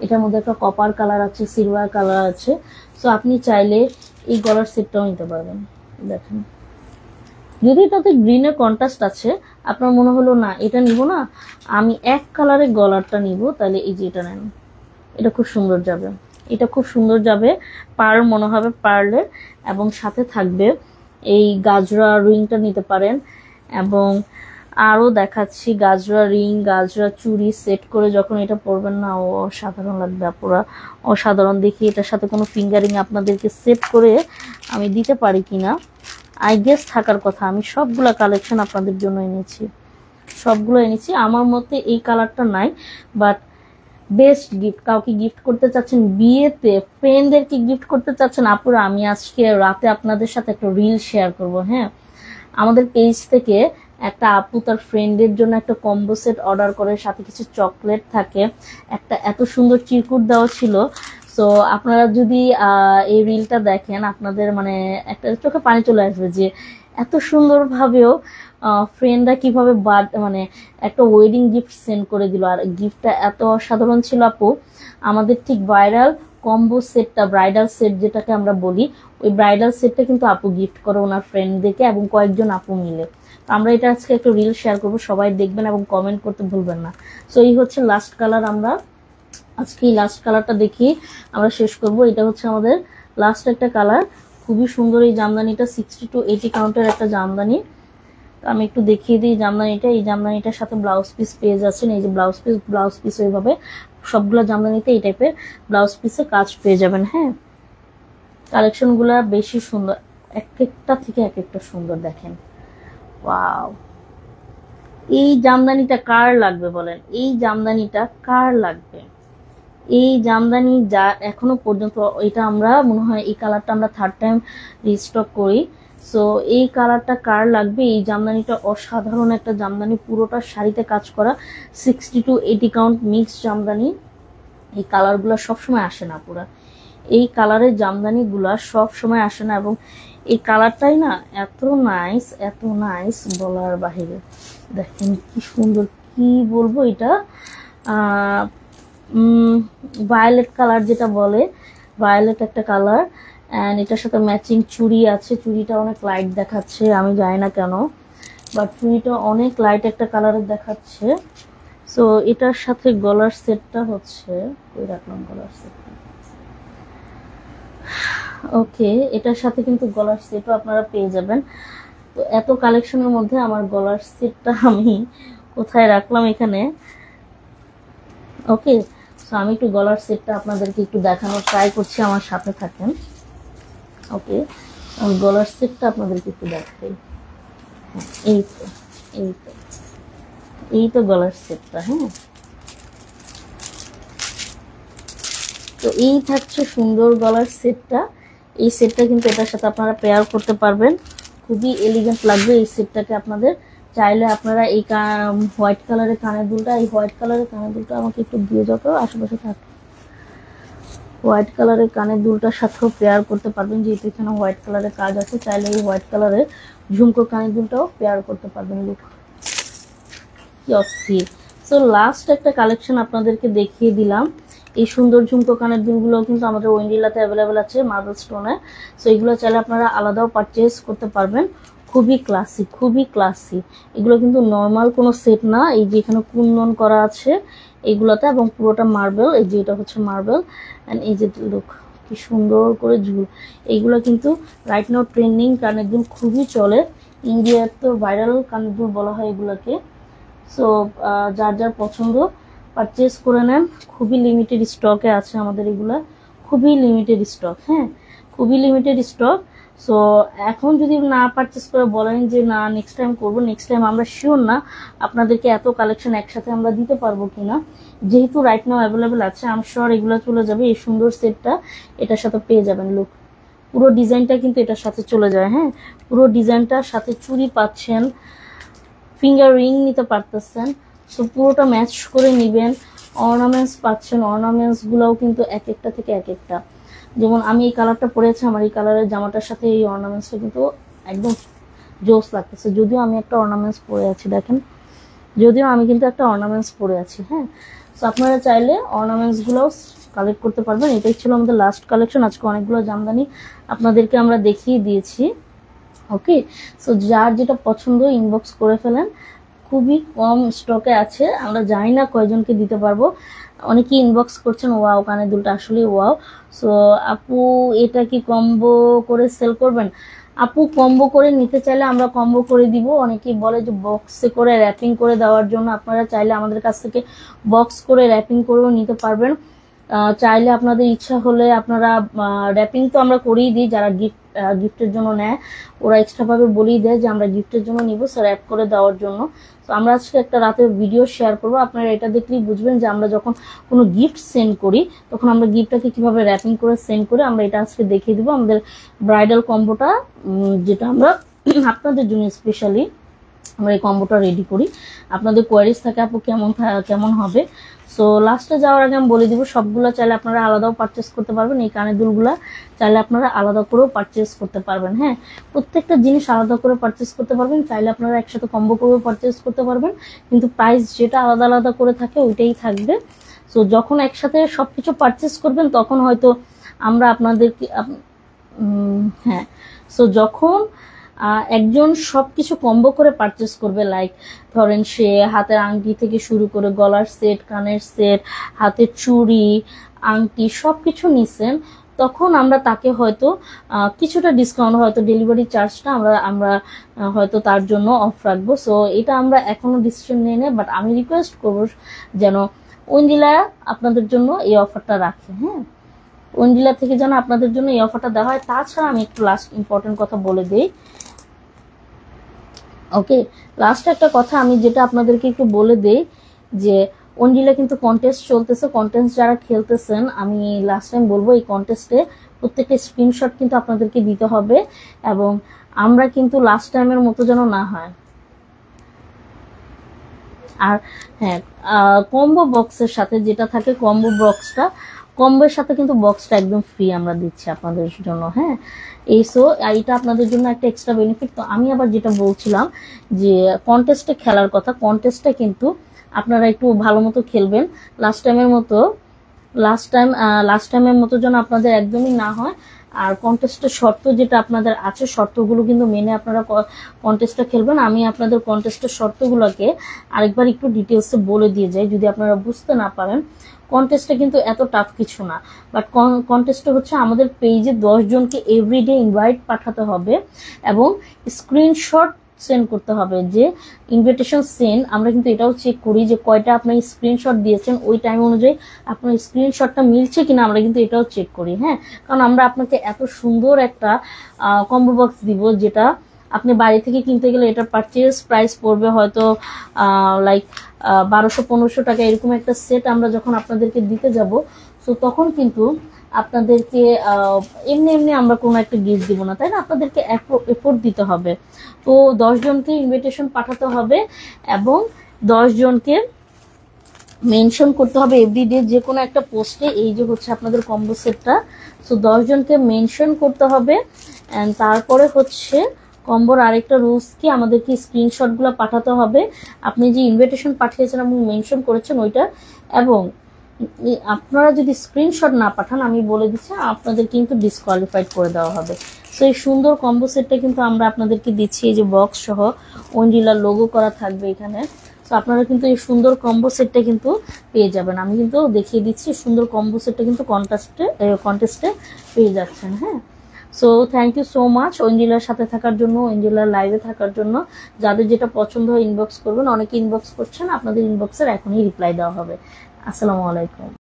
এটার মধ্যে একটা কপার কালার আছে, সিলভার কালার আছে, সো আপনি চাইলে এই গলার সেটটাও নিতে পারবেন। দেখেন যদি এটাতে গ্রিনের কন্ট্রাস্ট আছে, আপনার মনে হলো না এটা নিব না, আমি এক কালারের গলারটা নিব, তাহলে এই যে এটা নেন, এটা খুব সুন্দর যাবে, এটা খুব সুন্দর যাবে। পার্ল মনে হবে পার্লের, এবং সাথে থাকবে এই গাজরা রিংটা নিতে পারেন। এবং আরও দেখাচ্ছি গাজরা রিং, গাজরা চুড়ি সেট করে যখন এটা পরবেন না, ও অসাধারণ লাগবে আপুরা, অসাধারণ। দেখি এটার সাথে কোনো ফিঙ্গারিং আপনাদেরকে সেট করে আমি দিতে পারি কিনা, আই গেস থাকার কথা। আমি সবগুলা কালেকশন আপনাদের জন্য এনেছি, সবগুলো এনেছি। আমার মতে এই কালারটা নাই, বাট বেস্ট গিফট, কাউকে গিফট করতে চাচ্ছেন বিয়েতে, ফ্রেন্ডদেরকে গিফট করতে চাচ্ছেন আপুরা, আমি আজকে রাতে আপনাদের সাথে একটা রিল শেয়ার করব। হ্যাঁ, আমাদের পেজ থেকে একটা আপু তার ফ্রেন্ডের জন্য একটা কম্বো সেট অর্ডার করে, সাথে কিছু চকলেট থাকে, একটা এত সুন্দর চিরকুট দেওয়া ছিল। সো আপনারা যদি এই রিলটা দেখেন, আপনাদের মানে একটা চোখে পানি চলে আসবে যে এত সুন্দরভাবেও ফ্রেন্ডরা কিভাবে মানে একটা ওয়েডিং গিফট সেন্ড করে দিল, আর গিফটটা এত অসাধারণ ছিল আপু। আমাদের ঠিক ভাইরাল কম্বো সেটটা, ব্রাইডাল সেট যেটাকে আমরা বলি, ওই ব্রাইডাল সেটটা কিন্তু আপু গিফট করে ওনার ফ্রেন্ডদেরকে, এবং কয়েকজন আপু মিলে। আমরা এটা আজকে একটা রিল শেয়ার করবো, সবাই দেখবেন এবং কমেন্ট করতে ভুলবেন না। সো এই হচ্ছে লাস্ট কালার, আমরা আজকে এই লাস্ট কালারটা দেখি আমরা শেষ করব। এটা হচ্ছে আমাদের লাস্ট একটা কালার, খুবই সুন্দর এই জামদানিটা, 60 to 80 কাউন্টের একটা জামদানি। আমি একটু দেখিয়ে দিই জামদানিটা। এই জামদানিটার সাথে ব্লাউজ পিস পেয়ে যাচ্ছেন, এই যে ব্লাউজ পিস ওইভাবে সবগুলো জামদানিতে এই টাইপের ব্লাউজ পিসে কাজ পেয়ে যাবেন। হ্যাঁ, কালেকশনগুলো বেশি সুন্দর, এক একটা থেকে এক একটা সুন্দর। দেখেন ওয়াও, এই জামদানিটা কার লাগবে বলেন, এই জামদানিটা কার লাগবে? এই জামদানি যা এখনো পর্যন্ত, এটা আমরা মনে হয় এই কালারটা আমরা 3rd টাইম রিস্টক করি। সো এই কালারটা কার লাগবে? এই জামদানিটা অসাধারণ একটা জামদানি, পুরোটা শাড়িতে কাজ করা, 60 to 80 কাউন্ট মিক্স জামদানি। এই কালারগুলো সবসময় আসে না পুরা, এই কালারের জামদানিগুলা সব সময় আসে না, এবং এই কালারটাই না এত নাইস বলার বাহিরে। দেখেন কি সুন্দর, কি বলবো, এটা ভায়োলেট কালার যেটা বলে, ভায়োলেট একটা কালার, অ্যান্ড এটার সাথে ম্যাচিং চুড়ি আছে। চুড়িটা অনেক লাইট দেখাচ্ছে, আমি জানি না কেন, বাট চুড়িটা অনেক লাইট একটা কালারের দেখাচ্ছে। সো এটার সাথে গলার সেটটা হচ্ছে, কই রাখলাম গলার সেটটা, ওকে, এটার সাথে কিন্তু গলার সেটও আপনারা পেয়ে যাবেন। তো এত কালেকশনের মধ্যে আমার গলার সেটটা আমি কোথায় রাখলাম এখানে। ওকে, সো আমি একটু গলার সেটটা আপনাদেরকে একটু দেখানোর ট্রাই করছি, আমার সাথে থাকেন। ওকে, আমি গলার সেটটা আপনাদেরকে একটু দেখাই। এই তো এই তো এই তো গলার সেটটা। হ্যাঁ, তো এই থাকছে সুন্দর গলার সেটটা। এই সেটটা কিন্তু এটার সাথে আপনারা পেয়ার করতে পারবেন, খুবই এলিগেন্ট লাগবে এই সেটটাকে আপনাদের। চাইলে আপনারা এই হোয়াইট কালারের কানের দুলটা, এই হোয়াইট কালারের কানের দুলটা আমাকে একটু দিয়ে যত আশেপাশে থাকে, হোয়াইট কালারের কানের দুলটার সাথেও পেয়ার করতে পারবেন, যেহেতু এখানে হোয়াইট কালারের কাজ আছে। চাইলে এই হোয়াইট কালারের ঝুমকো কানের দুলটাও পেয়ার করতে পারবেন। লুক কি অস্থির। সো লাস্ট একটা কালেকশন আপনাদেরকে দেখিয়ে দিলাম। এই সুন্দর ঝুমকো কানের দুলগুলো কিন্তু আমাদের ওয়েন্ডিলাতে অ্যাভেলেবেল আছে মার্বেল স্টোনে। সো এগুলো চাইলে আপনারা আলাদাও পারচেজ করতে পারবেন। খুবই ক্লাসি, খুবই ক্লাসি। এগুলো কিন্তু নর্মাল কোনো সেট না। এই যে এখানে কুন্দন করা আছে এইগুলোতে, এবং পুরোটা মার্বেল। এই যে এটা হচ্ছে মার্বেল, অ্যান্ড এই যে লুক কি সুন্দর করে ঝুল। এইগুলো কিন্তু রাইট নাও ট্রেন্ডিং কানের দুল, খুবই চলে। ইন্ডিয়ার তো ভাইরাল কানের দুল বলা হয় এগুলোকে। সো যার যার পছন্দ পারচেজ করে নেন। খুবই লিমিটেড স্টকে আছে আমাদের এগুলা, খুবই লিমিটেড স্টক। হ্যাঁ, খুবই লিমিটেড স্টক। সো এখন যদি না পারচেজ করে বলেন যে না নেক্সট টাইম করবো, নেক্সট টাইম আমরা শিওর না আপনাদেরকে এত কালেকশন একসাথে আমরা দিতে পারবো কিনা। যেহেতু রাইট নাও অ্যাভেলেবেল আছে, আই এম শিওর এগুলো চলে যাবে। এই সুন্দর সেটটা এটার সাথে পেয়ে যাবেন। লুক, পুরো ডিজাইনটা কিন্তু এটার সাথে চলে যায়। হ্যাঁ, পুরো ডিজাইনটার সাথে চুড়ি পাচ্ছেন, ফিঙ্গার রিং নিতে পারতেছেন। সো পুরোটা ম্যাচ করে নেবেন। অর্নামেন্টস পাচ্ছেন, অর্নামেন্টসগুলোও কিন্তু এক একটা থেকে এক একটা। যেমন আমি এই কালারটা পরেছি, আমার এই কালারের জামাটার সাথে এই অর্নামেন্টসটা কিন্তু একদম জোস লাগতেছে। যদিও আমি একটা অর্নামেন্টস পরে আছি, দেখেন, যদিও আমি কিন্তু একটা অর্নামেন্টস পরে আছি। হ্যাঁ, সো আপনারা চাইলে অর্নামেন্টসগুলোও কালেক্ট করতে পারবেন। এটাই ছিল আমাদের লাস্ট কালেকশন। আজকে অনেকগুলো জামদানি আপনাদেরকে আমরা দেখিয়ে দিয়েছি। ওকে, সো যার যেটা পছন্দ ইনবক্স করে ফেলেন। খুবই কম স্টকে আছে, আমরা জানি না কয়জনকে দিতে পারবো। অনেকে ইনবক্স করছেন ওয়াও কানের দুলটা আসলে ওয়াও। সো আপু এটা কি কম্বো করে সেল করবেন? আপু কম্বো করে নিতে চাইলে আমরা কম্বো করে দিব। অনেকেই বলে যে বক্সে করে র্যাপিং করে দেওয়ার জন্য, আপনারা চাইলে আমাদের কাছ থেকে বক্স করে র্যাপিং করেও নিতে পারবেন। চাইলে আপনাদের ইচ্ছা হলে আপনারা র্যাপিং তো আমরা করেই দিই, যারা গিফটের জন্য নেয় ওরা এক্সট্রাভাবে বলেই দেয় যে আমরা গিফটের জন্য নিব, স্যার র্যাপ করে দেওয়ার জন্য। তো আমরা আজকে একটা রাতে ভিডিও শেয়ার করবো, আপনারা এটা দেখলেই বুঝবেন যে আমরা যখন কোনো গিফট সেন্ড করি তখন আমরা গিফটটাকে কিভাবে র্যাপিং করে সেন্ড করি, আমরা এটা আজকে দেখিয়ে দিব। আমাদের ব্রাইডাল কম্বোটা যেটা আমরা আপনাদের জন্য স্পেশালি আমরা এই কম্বোটা রেডি করি। আপনাদের কোয়ারিজ থাকে আপু কেমন হবে। সো লাস্টে যাওয়ার আগে আমি বলে দিব, সবগুলো চাইলে আপনারা আলাদাও পারচেস করতে পারবেন। এই কানের দুলগুলা চাইলে আপনারা আলাদা করেও পারচেস করতে পারবেন। হ্যাঁ, প্রত্যেকটা জিনিস আলাদা করে পারচেস করতে পারবেন। চাইলে আপনারা একসাথে কম্বো করেও পারচেস করতে পারবেন, কিন্তু প্রাইস যেটা আলাদা আলাদা করে থাকে ওইটাই থাকবে। সো যখন একসাথে সবকিছু পারচেস করবেন তখন হয়তো আমরা আপনাদেরকে হ্যাঁ, সো যখন একজন সবকিছু কম্বো করে পারচেস করবে, লাইক ধরেন সে হাতের আংটি থেকে শুরু করে গলার সেট, কানের সেট, হাতের চুড়ি, আংটি সবকিছু নিছেন, তখন আমরা তাকে হয়তো কিছুটা ডিসকাউন্ট, হয়তো ডেলিভারি চার্জটা আমরা হয়তো তার জন্য অফ রাখবো। সো এটা আমরা এখনো ডিসিশন নিয়ে নেই, বাট আমি রিকোয়েস্ট করবো যেন ওয়েন্ডিলা আপনাদের জন্য এই অফারটা রাখে। হ্যাঁ, ওয়েন্ডিলা থেকে যেন আপনাদের জন্য এই অফারটা দেওয়া হয়। তাছাড়া আমি একটু লাস্ট ইম্পর্টেন্ট কথা বলে দিই। ওকে, লাস্ট একটা কথা আমি যেটা আপনাদেরকে একটু বলে দেই যে ওয়েন্ডিলা কিন্তু কন্টেস্ট চলতেছে। কন্টেস্ট যারা খেলতেছেন, আমি লাস্ট টাইম বলবো এই কন্টেস্টে প্রত্যেকটা স্ক্রিনশট কিন্তু আপনাদেরকে দিতে হবে, এবং আমরা কিন্তু লাস্ট টাইমের মতো যেন না হয়। আর হ্যাঁ, কম্বো বক্সের সাথে যেটা থাকে, কম্বোর সাথে কিন্তু বক্সটা একদম ফ্রি আমরা দিচ্ছি আপনাদের জন্য। হ্যাঁ, এইটা আপনাদের জন্য একটা এক্সট্রা বেনিফিট। তো আমি আবার যেটা বলছিলাম যে কন্টেস্টে খেলার কথা, কন্টেস্টে কিন্তু আপনারা একটু ভালো মতো খেলবেন। লাস্ট টাইমের মতো লাস্ট টাইমের মতো যেন আপনাদের একদমই না হয়। আর কন্টেস্টের শর্ত যেটা আপনাদের আছে, শর্তগুলো কিন্তু মেনে আপনারা কন্টেস্টটা খেলবেন। আমি আপনাদের কন্টেস্টের শর্তগুলোকে আরেকবার একটু ডিটেলসে বলে দিয়ে যাই যদি আপনারা বুঝতে না পারেন। কন্টেস্টটা কিন্তু এত টাফ কিছু না, বাট কন্টেস্টটা হচ্ছে আমাদের পেজে 10 জনকে এভরিডে ইনভাইট পাঠাতে হবে এবং স্ক্রিনশট সেন্ড করতে হবে। যে ইনভিটেশন সেন্ড আমরা কিন্তু এটাও চেক করি যে কয়টা আপনি স্ক্রিনশট দিয়েছেন, ওই টাইম অনুযায়ী আপনার স্ক্রিনশটটা মিলছে কিনা আমরা কিন্তু এটাও চেক করি। হ্যাঁ, কারণ আমরা আপনাকে এত সুন্দর একটা কম্বো বক্স দিব যেটা আপনি বাড়ি থেকে কিনতে গেলে এটার পারচেজ প্রাইস পড়বে হয়তো লাইক 1200-1500 টাকা, এরকম একটা সেট আমরা যখন আপনাদেরকে দিতে যাব, সো তখন কিন্তু আপনাদেরকে এমনি এমনি আমরা কোনো একটা গিফট দিব না, তাই না? আপনাদেরকে এফোর্ট দিতে হবে। তো 10 জনকে ইনভিটেশন পাঠাতে হবে এবং 10 জনকে মেনশন করতে হবে এভরিডে যে কোনো একটা পোস্টে। এই যে হচ্ছে আপনাদের কম্বো সেটটা, সো 10 জনকে মেনশন করতে হবে। অ্যান্ড তারপরে হচ্ছে কম্বোর আরেকটা রুলস কি, আমাদেরকে স্ক্রিনশটগুলো পাঠাতে হবে আপনি যে ইনভিটেশন পাঠিয়েছেন এবং মেনশন করেছেন ওইটা। এবং আপনারা যদি স্ক্রিনশট না পাঠান, আমি বলে দিচ্ছি আপনাদের কিন্তু ডিসকোয়ালিফাইড করে দেওয়া হবে। সো এই সুন্দর কম্বো সেটটা কিন্তু আমরা আপনাদেরকে দিচ্ছি, এই যে বক্স সহ ওয়েন্ডিলার লোগো করা থাকবে এখানে। তো আপনারা কিন্তু এই সুন্দর কম্বো সেটটা কিন্তু পেয়ে যাবেন। আমি কিন্তু দেখিয়ে দিচ্ছি সুন্দর কম্বো সেটটা কিন্তু কন্টেস্টে পেয়ে যাচ্ছেন। হ্যাঁ, so thank you so much ওয়েন্ডিলার সাথে থাকার জন্য, ওয়েন্ডিলার লাইভে থাকার জন্য। যাদের যেটা পছন্দ হয় ইনবক্স করবেন, অনেকে ইনবক্স করছেন, আপনাদের ইনবক্সের এখনই রিপ্লাই দেওয়া হবে। আসসালামু আলাইকুম।